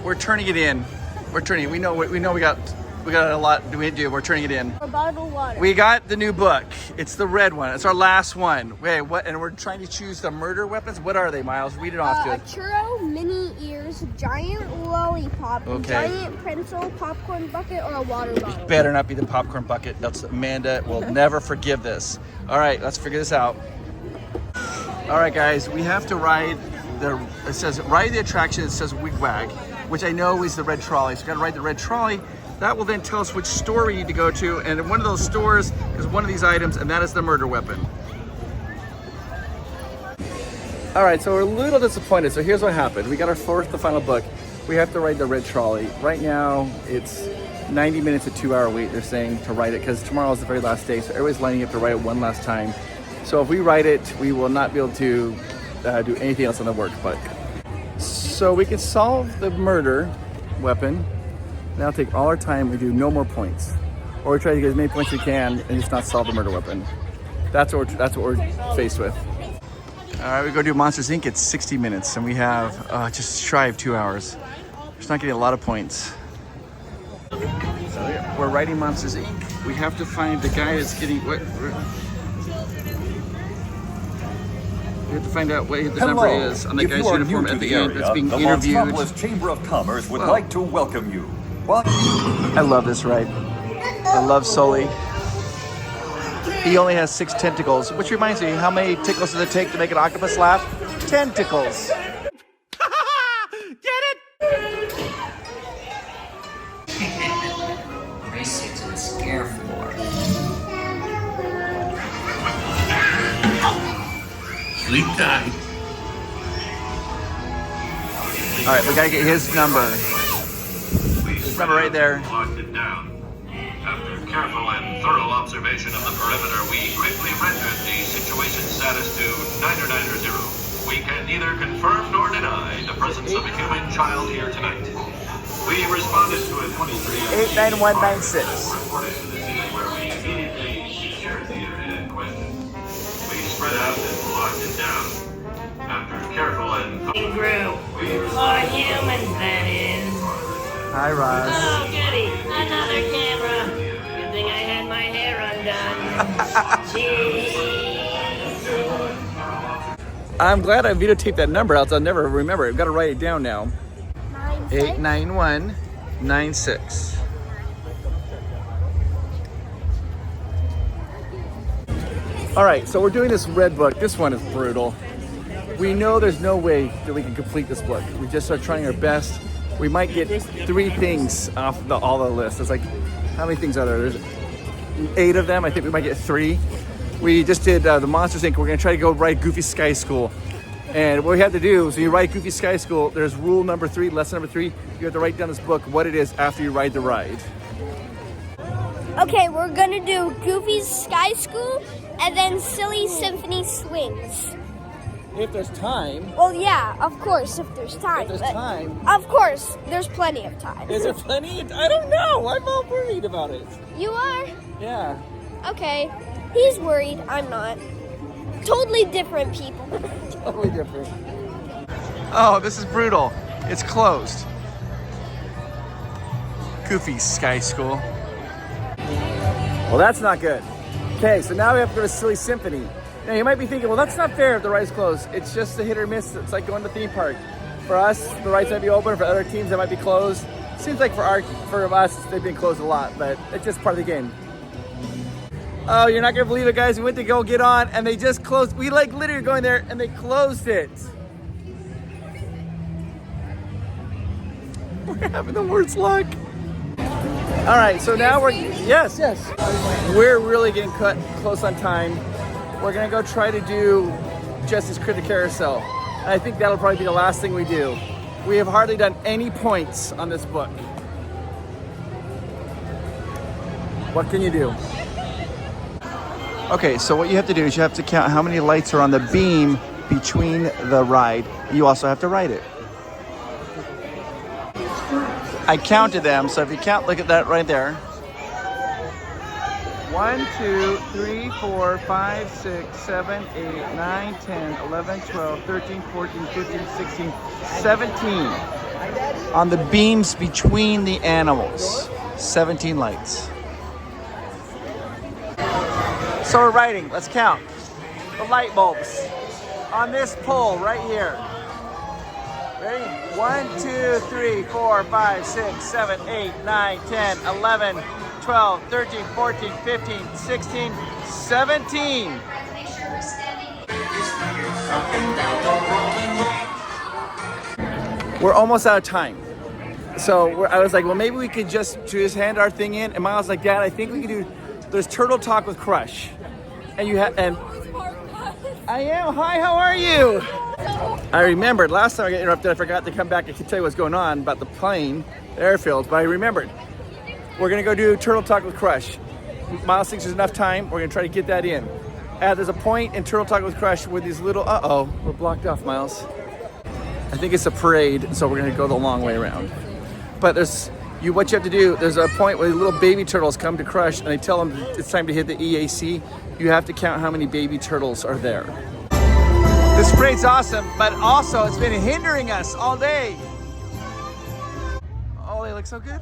We're turning it in. We're turning it. We know we got a lot to do. We're turning it in. A bottle of water. We got the new book. It's the red one. It's our last one. Wait, what? And we're trying to choose the murder weapons. What are they, Miles? Read it off to A us. churro, mini ears, giant lollipop, Okay. giant pencil, popcorn bucket, or a water bottle. Better not be the popcorn bucket. That's Amanda will never forgive this. All right, let's figure this out. All right, guys, we have to ride it says ride the attraction. It says Wigwag, which I know is the red trolley. So we got to ride the red trolley. That will then tell us which store we need to go to, and in one of those stores is one of these items, and that is the murder weapon. All right, so we're a little disappointed. So here's what happened. We got the final book. We have to ride the red trolley. Right now, it's 90 minutes, a 2-hour wait, they're saying, to ride it, because tomorrow is the very last day, so everybody's lining up to ride it one last time. So if we ride it, we will not be able to do anything else on the workbook. So we can solve the murder weapon. Now take all our time, we do no more points. Or we try to get as many points as we can and just not solve the murder weapon. That's what we're faced with. All right, we go do Monsters Inc. It's 60 minutes and we have just shy of 2 hours. Just not getting a lot of points. So we're riding Monsters Inc. We have to find the guy that's getting, we have to find out what the number is on the guy's uniform at the end that's being interviewed. The Los Angeles Chamber of Commerce would like to welcome you. I love this ride. I love Sully. He only has 6 tentacles, which reminds me, how many tickles does it take to make an octopus laugh? Tentacles. Get it? Race you to the scare floor. Sleep tight. All right, we gotta get his number. His number right there. Locked it down. After careful and thorough observation of the perimeter, we quickly rendered the situation status to 9900. We can neither confirm nor deny the presence of a human child here tonight. We responded to a 89196. reported to the scene where we immediately secured the area in question. We spread out and locked it down. After careful and Group. For humans, that is. Hi, Roz. Oh, goody. Another camera. Good thing I had my hair undone. Jeez. I'm glad I videotaped that number, else I'll never remember it. I've got to write it down now. 89196. All right, so we're doing this red book. This one is brutal. We know there's no way that we can complete this book. We just are trying our best. We might get 3 things off all the list. It's like, how many things are there? There's 8 of them. I think we might get 3. We just did the Monsters Inc. We're gonna try to go ride Goofy Sky School. And what we have to do is when you ride Goofy Sky School, there's rule number 3, lesson number 3. You have to write down this book, what it is after you ride the ride. Okay, we're gonna do Goofy's Sky School and then Silly Symphony Swings. If there's time. Well, yeah, of course, if there's time. If there's but time. Of course, there's plenty of time. Is there plenty? I don't know. I'm all worried about it. You are? Yeah. Okay. He's worried. I'm not. Totally different people. Totally different. Oh, this is brutal. It's closed. Goofy Sky School. Well, that's not good. Okay, so now we have to go to Silly Symphony. Now you might be thinking, well, that's not fair if the ride's closed. It's just a hit or miss. It's like going to the theme park. For us, the rides might be open. For other teams, they might be closed. Seems like for us, they've been closed a lot, but it's just part of the game. Oh, you're not gonna believe it, guys. We went to go get on, and they just closed. We like literally going there, and they closed it. We're having the worst luck. All right, so now yes. We're really getting cut close on time. We're gonna go try to do Jesse's Critter Carousel. And I think that'll probably be the last thing we do. We have hardly done any points on this book. What can you do? Okay, so what you have to do is you have to count how many lights are on the beam between the ride. You also have to ride it. I counted them, so if you count, look at that right there. 1, 2, 3, 4, 5, 6, 7, 8, 9, 10, 11, 12, 13, 14, 15, 16, 17. On the beams between the animals. 17 lights. So we're riding. Let's count. The light bulbs on this pole right here. Ready? 1, 2, 3, 4, 5, 6, 7, 8, 9, 10, 11, 12, 13, 14, 15, 16, 17. We're almost out of time. So I was like, well, maybe we could just hand our thing in. And Miles was like, Dad, I think we could do, there's Turtle Talk with Crush. And I am. Hi, how are you? I remembered last time I got interrupted, I forgot to come back and tell you what's going on about the plane, the airfield, but I remembered. We're gonna go do Turtle Talk with Crush. Miles thinks there's enough time. We're gonna try to get that in. There's a point in Turtle Talk with Crush where these little, we're blocked off, Miles. I think it's a parade, so we're gonna go the long way around. But what you have to do, there's a point where the little baby turtles come to Crush and they tell them it's time to hit the EAC. You have to count how many baby turtles are there. This parade's awesome, but also it's been hindering us all day. Oh, they look so good.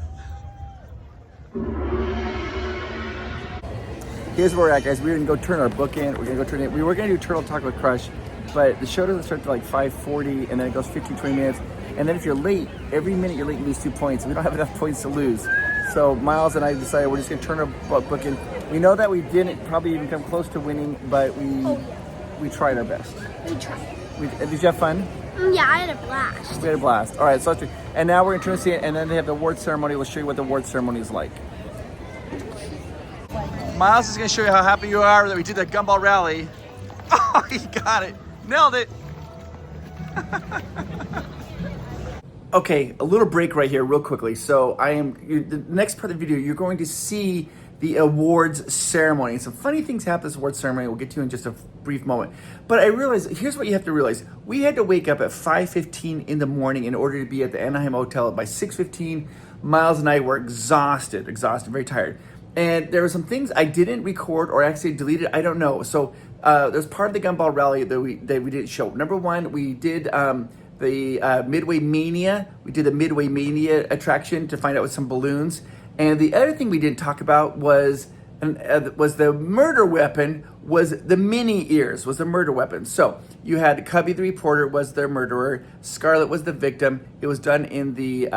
Here's where we're at, guys. We're gonna go turn our book in. We were gonna do Turtle Talk with Crush, but the show doesn't start till like 5:40, and then it goes 15, 20 minutes. And then if you're late, every minute you're late, you lose 2 points. We don't have enough points to lose. So Miles and I decided we're just gonna turn our book in. We know that we didn't probably even come close to winning, but we tried our best. We tried. Did you have fun? Yeah, I had a blast. We had a blast. All right, so and now we're gonna turn this in, and then they have the award ceremony. We'll show you what the award ceremony is like. Miles is gonna show you how happy you are that we did the Gumball Rally. Oh, he got it. Nailed it. Okay, a little break right here real quickly. So the next part of the video, you're going to see the awards ceremony. Some funny things happen at this awards ceremony. We'll get to in just a brief moment. But I realized, here's what you have to realize. We had to wake up at 5:15 in the morning in order to be at the Anaheim Hotel. By 6:15, Miles and I were exhausted, very tired. And there were some things I didn't record or actually deleted, I don't know. So there's part of the Gumball Rally that we didn't show. Number one, we did the Midway Mania. We did the Midway Mania attraction to find out with some balloons. And the other thing we didn't talk about was the murder weapon, was the mini ears, was the murder weapon. So you had Cubby the reporter was the murderer, Scarlet was the victim. It was done in the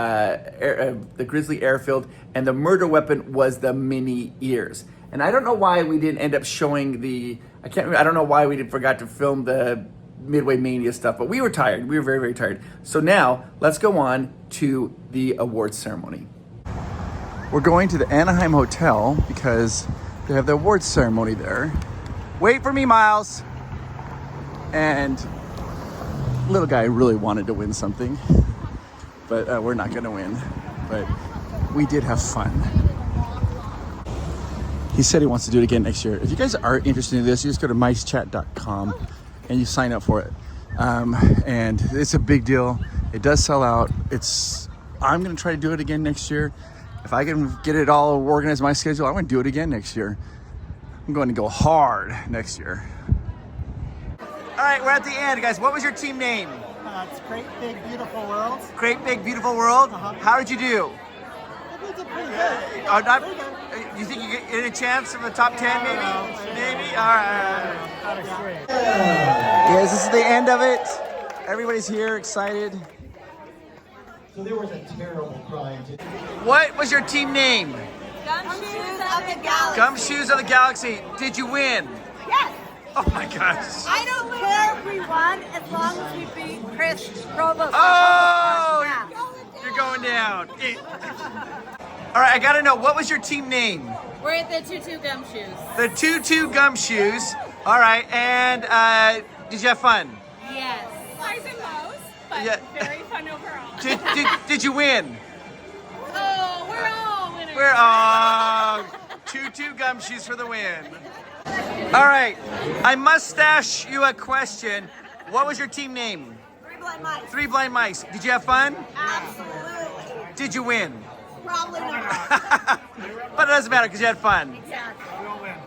Grizzly Airfield, and the murder weapon was the mini ears. And I don't know why we didn't end up showing I don't know why we forgot to film the Midway Mania stuff, but we were tired. We were very, very tired. So now let's go on to the awards ceremony. We're going to the Anaheim Hotel because they have the awards ceremony there. Wait for me, Miles. And little guy really wanted to win something, but we're not gonna win. But we did have fun. He said he wants to do it again next year. If you guys are interested in this, you just go to MiceChat.com and you sign up for it. And it's a big deal. It does sell out. I'm gonna try to do it again next year. If I can get it all organized, my schedule, I'm gonna do it again next year. I'm going to go hard next year. All right, we're at the end, guys. What was your team name? It's Great Big Beautiful World. Great Big Beautiful World? How did you do? I did pretty good. You think you get any chance of the top 10 maybe? Maybe? All right. Yes, this is the end of it. Everybody's here, excited. So there was a terrible crime. What was your team name? Gumshoes of the Galaxy. Gumshoes of the Galaxy. Did you win? Yes. Oh my gosh. I don't care if we won as long as we beat Chris Provost. Oh, you're going down. All right, I gotta know, what was your team name? We're at the Tutu Gumshoes. The Tutu Gumshoes. All right, and did you have fun? Yes. Highs and lows, but Yeah. very fun overall. Did you win? Oh, we're all winners. We're all Tutu Gumshoes for the win. All right, I must ask you a question. What was your team name? Three Blind Mice. Three Blind Mice. Did you have fun? Absolutely. Did you win? Probably not. But it doesn't matter because you had fun. Exactly.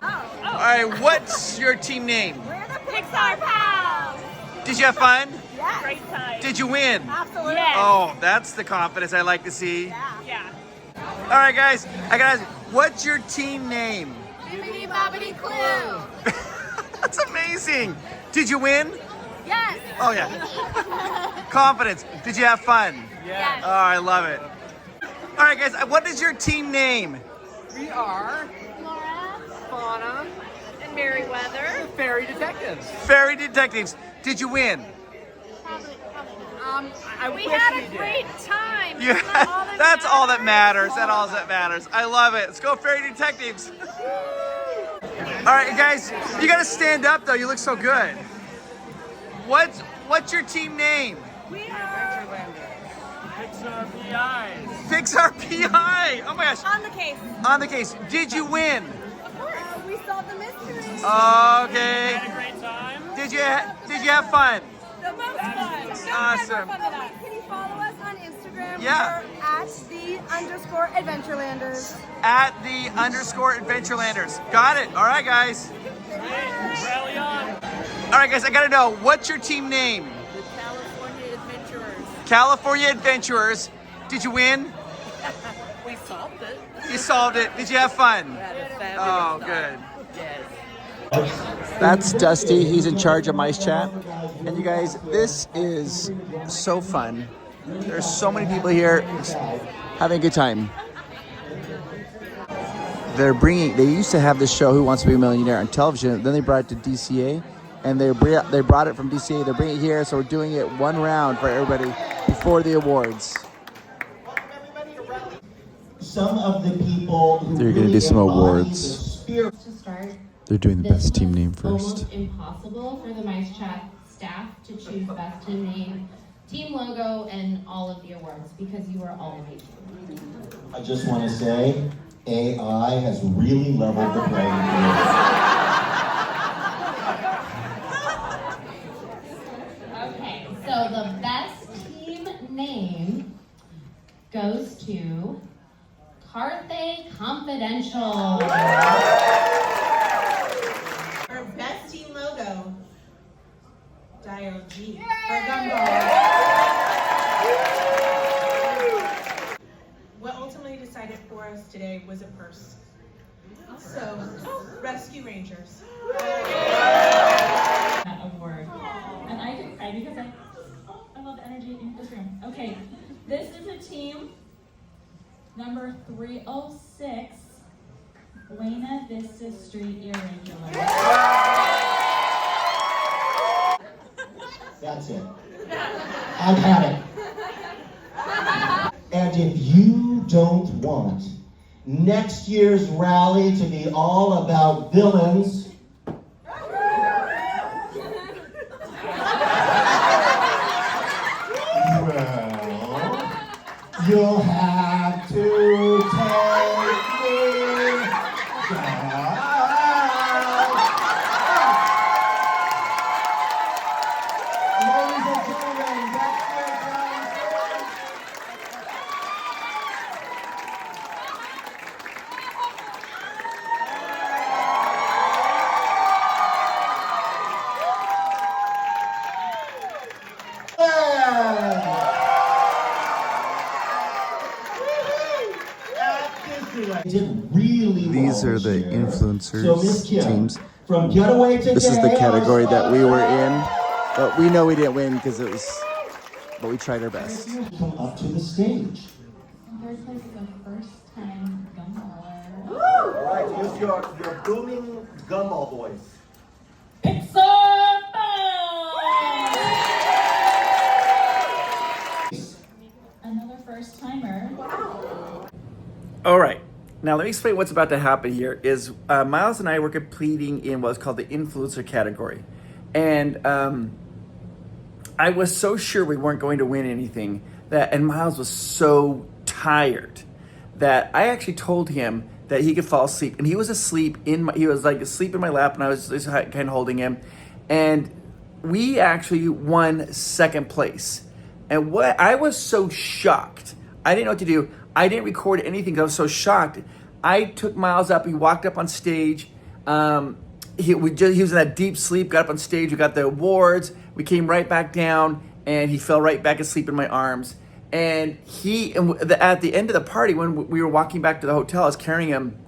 All right, what's your team name? We're the Pixar Pals. Did you have fun? Yes. Great time. Did you win? Absolutely. Yes. Oh, that's the confidence I like to see. Yeah. All right, guys, I gotta ask, what's your team name? Bibbidi Bobbidi Clue. That's amazing. Did you win? Yes. Oh, yeah. Confidence. Did you have fun? Yes. Oh, I love it. All right, guys, what is your team name? We are Laura. Fauna, And Merryweather. the Fairy Detectives. Fairy Detectives. Did you win? I We wish had we a did. great time. Yeah, that's all that matters. That's all that matters. I love it. Let's go, Fairy Detectives. All right, guys, you gotta stand up though. You look so good. What's your team name? We are Pixar PIs. Pixar PI. Oh my gosh. on the case. On the case. Did you win? Of course. We solved the mystery. Okay. Had a great time. Did you have fun? The most fun. Awesome. Can you follow us on Instagram? Yeah. We're at @the_Adventurelanders. At @the_Adventurelanders. Got it. All right, guys. Rally on. All right, guys. I gotta know, what's your team name? The California Adventurers. California Adventurers. Did you win? We solved it. You solved it. Did you have fun? Oh, good. That's Dusty. He's in charge of MiceChat. And you guys, this is so fun. There's so many people here having a good time. They used to have this show, Who Wants to Be a Millionaire, on television. Then they brought it to DCA. And they brought it from DCA. They're bringing it here. So we're doing it one round for everybody before the awards. Some of the people who They're gonna really do some embody awards. the spirit. To start, They're doing the this best team was name first. almost impossible for the MiceChat staff to choose best team name, team logo, and all of the awards because you are all amazing. I just want to say, AI has really leveled the playing field. Okay, so the best team name goes to Carthay Confidential. Our best team logo. Dial G for Gumball. What ultimately decided for us today was a purse. So, Rescue Rangers. That award. And I could cry because I love the energy in this room. Okay, this is a team number 306, Buena Vista Street Irregular. That's it. I've had it. And if you don't want next year's rally to be all about villains, well, you'll have to take me down. Ladies and gentlemen, that's your did really These are the influencers So, Miss Kim, teams. from getaway to This is the chaos, category that we were in, but we know we didn't win because it was, but we tried our best. Come up to the stage. Third place is the first time Gumballer. All right, use your booming gumball voice. Pixar Another first timer. All right. Now let me explain what's about to happen here. Is Miles and I were competing in what's called the influencer category, and I was so sure we weren't going to win anything and Miles was so tired that I actually told him that he could fall asleep, and he was asleep he was like asleep in my lap, and I was just kind of holding him, and we actually won second place. And what I was so shocked, I didn't know what to do. I didn't record anything because I was so shocked. I took Miles up. He walked up on stage. He was in that deep sleep, got up on stage. We got the awards. We came right back down, and he fell right back asleep in my arms. And at the end of the party, when we were walking back to the hotel, I was carrying him.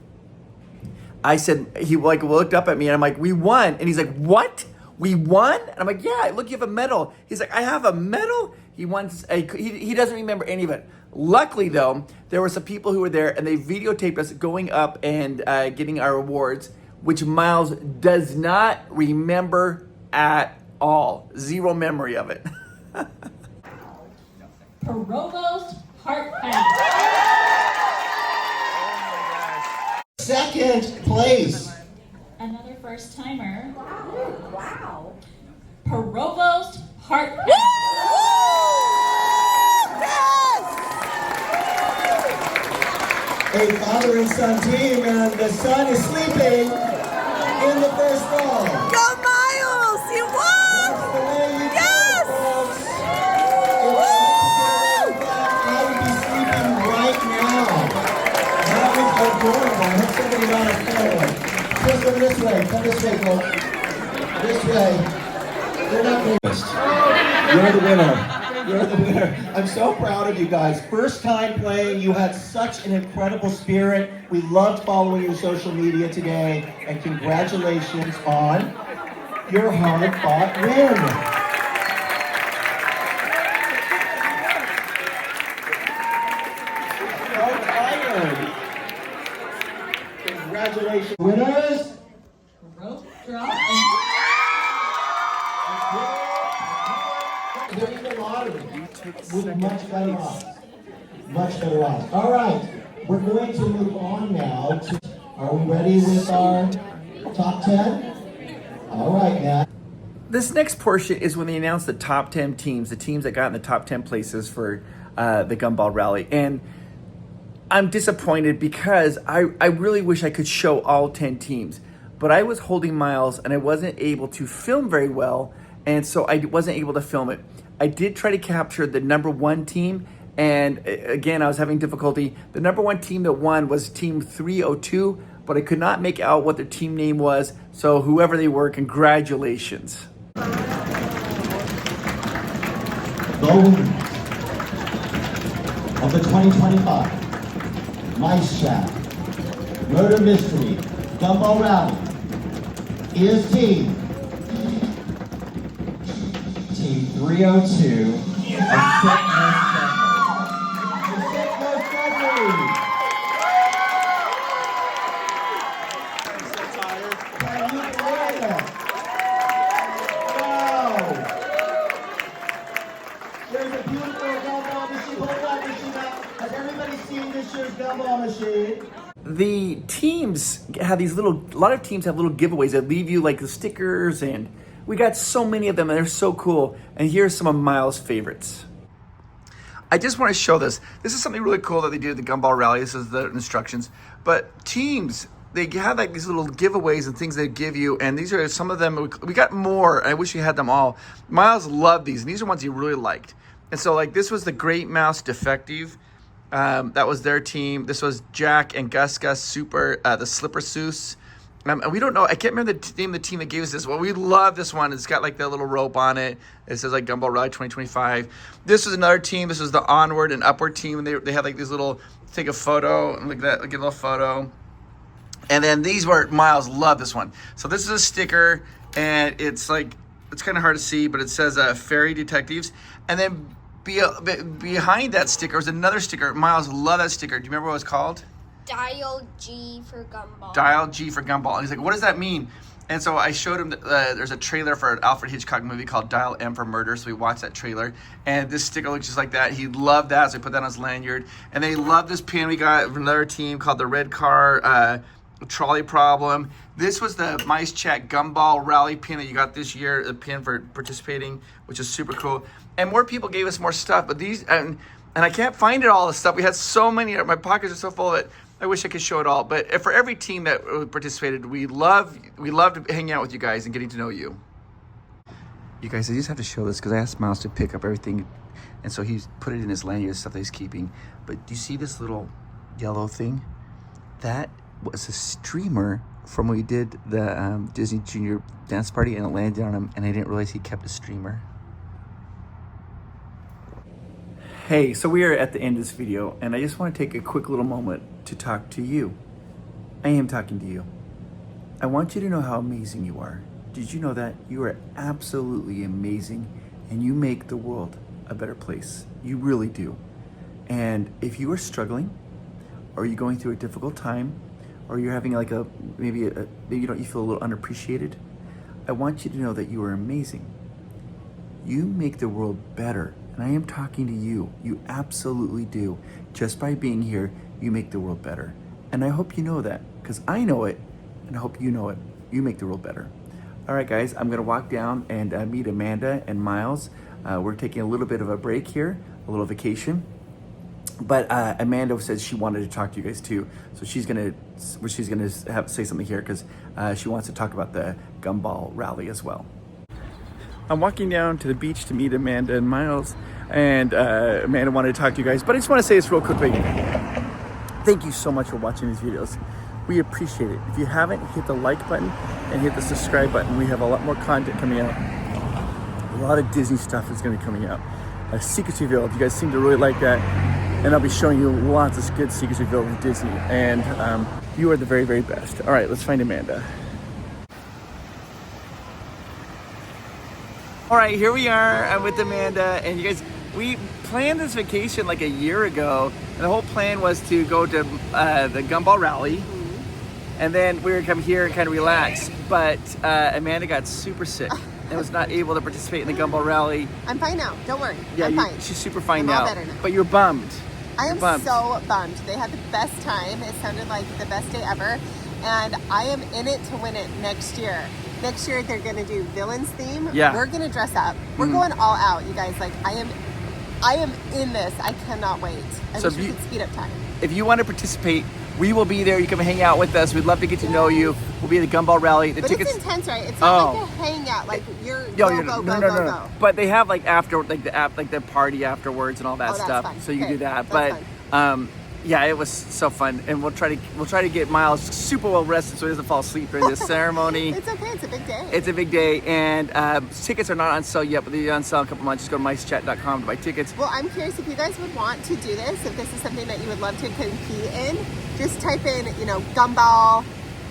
I said, he like looked up at me, and I'm like, "We won." And he's like, "What? We won?" And I'm like, "Yeah, look, you have a medal." He's like, "I have a medal?" He doesn't remember any of it. Luckily, though, there were some people who were there, and they videotaped us going up and getting our awards, which Miles does not remember at all. Zero memory of it. Provost Park Pass. Second place. Another first timer. Wow. Provost Park Pass. A father and son team, and the son is sleeping in the first row. Go Miles! You won! Yes! I would be sleeping right now. That is adorable. I hope somebody got a photo. Please come this way. Come this way, folks. This way. They're not going. You're the winner. You're the winner. I'm so proud of you guys. First time playing, you had such an incredible spirit. We loved following your social media today, and congratulations on your hard-fought win. So tired. Congratulations. Winners. Rope drop. Winning the lottery with much better odds. Much better odds. All right, we're going to move on now. Are we ready with our top 10? All right, Matt. This next portion is when they announce the top 10 teams, the teams that got in the top 10 places for the Gumball Rally. And I'm disappointed because I really wish I could show all 10 teams. But I was holding Miles, and I wasn't able to film very well, and so I wasn't able to film it. I did try to capture the number one team, and again, I was having difficulty. The number one team that won was Team 302, but I could not make out what their team name was, so whoever they were, congratulations. The winners of the 2025 MiceChat Murder Mystery Gumball Rally is Team 302 of There's a beautiful gumball machine. Hold that machine up. Has everybody seen this year's gumball machine? The teams have a lot of teams have little giveaways that leave you like the stickers, and we got so many of them, and they're so cool. And here's some of Miles' favorites. I just want to show this. This is something really cool that they do at the Gumball Rally. This is the instructions. But teams, they have like these little giveaways and things they give you, and these are some of them. We got more. I wish we had them all. Miles loved these, and these are ones he really liked. And so like this was the Great Mouse Defective. That was their team. This was Jack and Gus Super, the Slipper Seuss. And we don't know, I can't remember the name of the team that gave us this. Well, we love this one. It's got like the little rope on it. It says like Gumball Rally 2025. This was another team. This was the Onward and Upward team. And they had like this little, take a photo and look at that, like a little photo. And then these were, Miles loved this one. So this is a sticker, and it's like, it's kind of hard to see, but it says Fairy Detectives. And then behind that sticker was another sticker. Miles loved that sticker. Do you remember what it was called? Dial G for Gumball. Dial G for Gumball. And he's like, what does that mean? And so I showed him, there's a trailer for an Alfred Hitchcock movie called Dial M for Murder. So we watched that trailer. And this sticker looks just like that. He loved that, so he put that on his lanyard. And they loved this pin we got from another team called the Red Car Trolley Problem. This was the MiceChat Gumball Rally pin that you got this year, a pin for participating, which is super cool. And more people gave us more stuff, but these, and I can't find it all, the stuff. We had so many, my pockets are so full of it. I wish I could show it all. But for every team that participated, we loved hanging out with you guys and getting to know you. You guys, I just have to show this because I asked Miles to pick up everything. And so he's put it in his lanyard, stuff that he's keeping. But do you see this little yellow thing? That was a streamer from when we did the Disney Junior dance party, and it landed on him, and I didn't realize he kept a streamer. Hey, so we are at the end of this video, and I just want to take a quick little moment to talk to you. I am talking to you. I want you to know how amazing you are. Did you know that? You are absolutely amazing, and you make the world a better place. You really do. And if you are struggling, or you're going through a difficult time, or you're having like maybe you feel a little unappreciated, I want you to know that you are amazing. You make the world better, and I am talking to you. You absolutely do. Just by being here, you make the world better. And I hope you know that, because I know it, and I hope you know it. You make the world better. All right, guys, I'm gonna walk down and meet Amanda and Miles. We're taking a little bit of a break here, a little vacation. But Amanda says she wanted to talk to you guys too, so she's gonna say something here because she wants to talk about the Gumball Rally as well. I'm walking down to the beach to meet Amanda and Miles, and Amanda wanted to talk to you guys, but I just want to say this real quickly. Thank you so much for watching these videos. We appreciate it. If you haven't, hit the like button and hit the subscribe button. We have a lot more content coming out. A lot of Disney stuff is going to be coming out. Secrets Revealed, you guys seem to really like that. And I'll be showing you lots of good secrets revealed with Disney. And you are the very, very best. All right, let's find Amanda. All right, here we are. I'm with Amanda. And you guys, we planned this vacation like a year ago. And the whole plan was to go to the Gumball Rally. And then we were going to come here and kind of relax. But Amanda got super sick and was not able to participate in the Gumball Rally. I'm fine now. Don't worry. Yeah, I'm fine. She's super fine I'm now. all better now. But you're bummed. I am bummed. so bummed. They had the best time. It sounded like the best day ever. And I am in it to win it next year. Next year they're going to do Villains theme. Yeah. We're going to dress up. We're going all out, you guys. Like I am in this. I cannot wait. I wish we could speed up time. If you want to participate, we will be there. You come hang out with us. We'd love to get to know you. We'll be at the Gumball Rally. The but tickets. It's intense, right? It's not like a hangout. Like you're go. But they have like after the party afterwards and all that stuff. Fun. So you can do that. That's but yeah, it was so fun, and we'll try to get Miles super well rested so he doesn't fall asleep during this ceremony. It's okay. It's a big day. It's a big day, and tickets are not on sale yet, but they'll be on sale in a couple months. Just go to MiceChat.com to buy tickets. Well, I'm curious if you guys would want to do this. If this is something that you would love to compete in, just type in, Gumball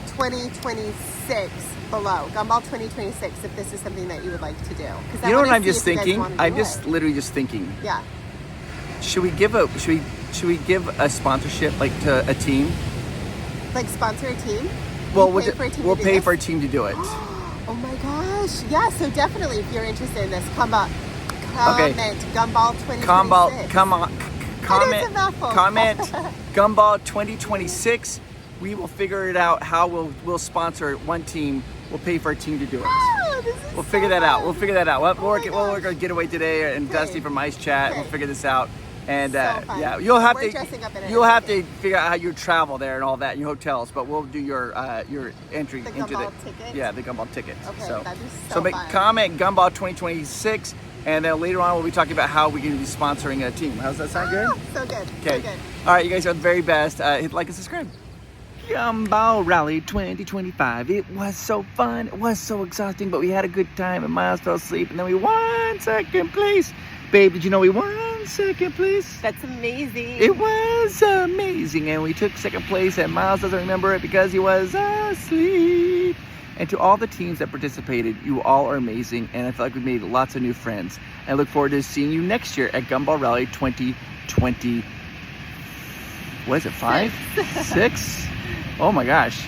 2026 below. Gumball 2026. If this is something that you would like to do. You know what I'm just thinking? I'm just literally just thinking. Yeah. Should we give a sponsorship like to a team? Like sponsor a team? Well, we'll pay for a team to do it. Oh my gosh. Yeah, so definitely if you're interested in this, comment Gumball 2026. Comment Gumball 2026. We will figure it out how we'll sponsor one team. We'll pay for a team to do it. We'll figure that out. We'll figure that out. We'll work our getaway today, and Dusty from MiceChat. We'll figure this out. And yeah, you'll have to figure out how you travel there and all that in your hotels. But we'll do your entry into the ticket. Yeah, the Gumball ticket. Okay, so that'd be so fun. Comment Gumball 2026, and then later on we'll be talking about how we're going to be sponsoring a team. How's that sound good? So good. Okay. So good. All right, you guys are the very best. Hit like and subscribe. Gumball Rally 2025. It was so fun. It was so exhausting, but we had a good time. And Miles fell asleep, and then we won second place. Babe, did you know we won won second place. That's amazing. It was amazing, and we took second place, and Miles doesn't remember it because he was asleep. And to all the teams that participated, you all are amazing, and I feel like we made lots of new friends. And I look forward to seeing you next year at Gumball Rally 2020. What is it, 5? 6? Oh my gosh.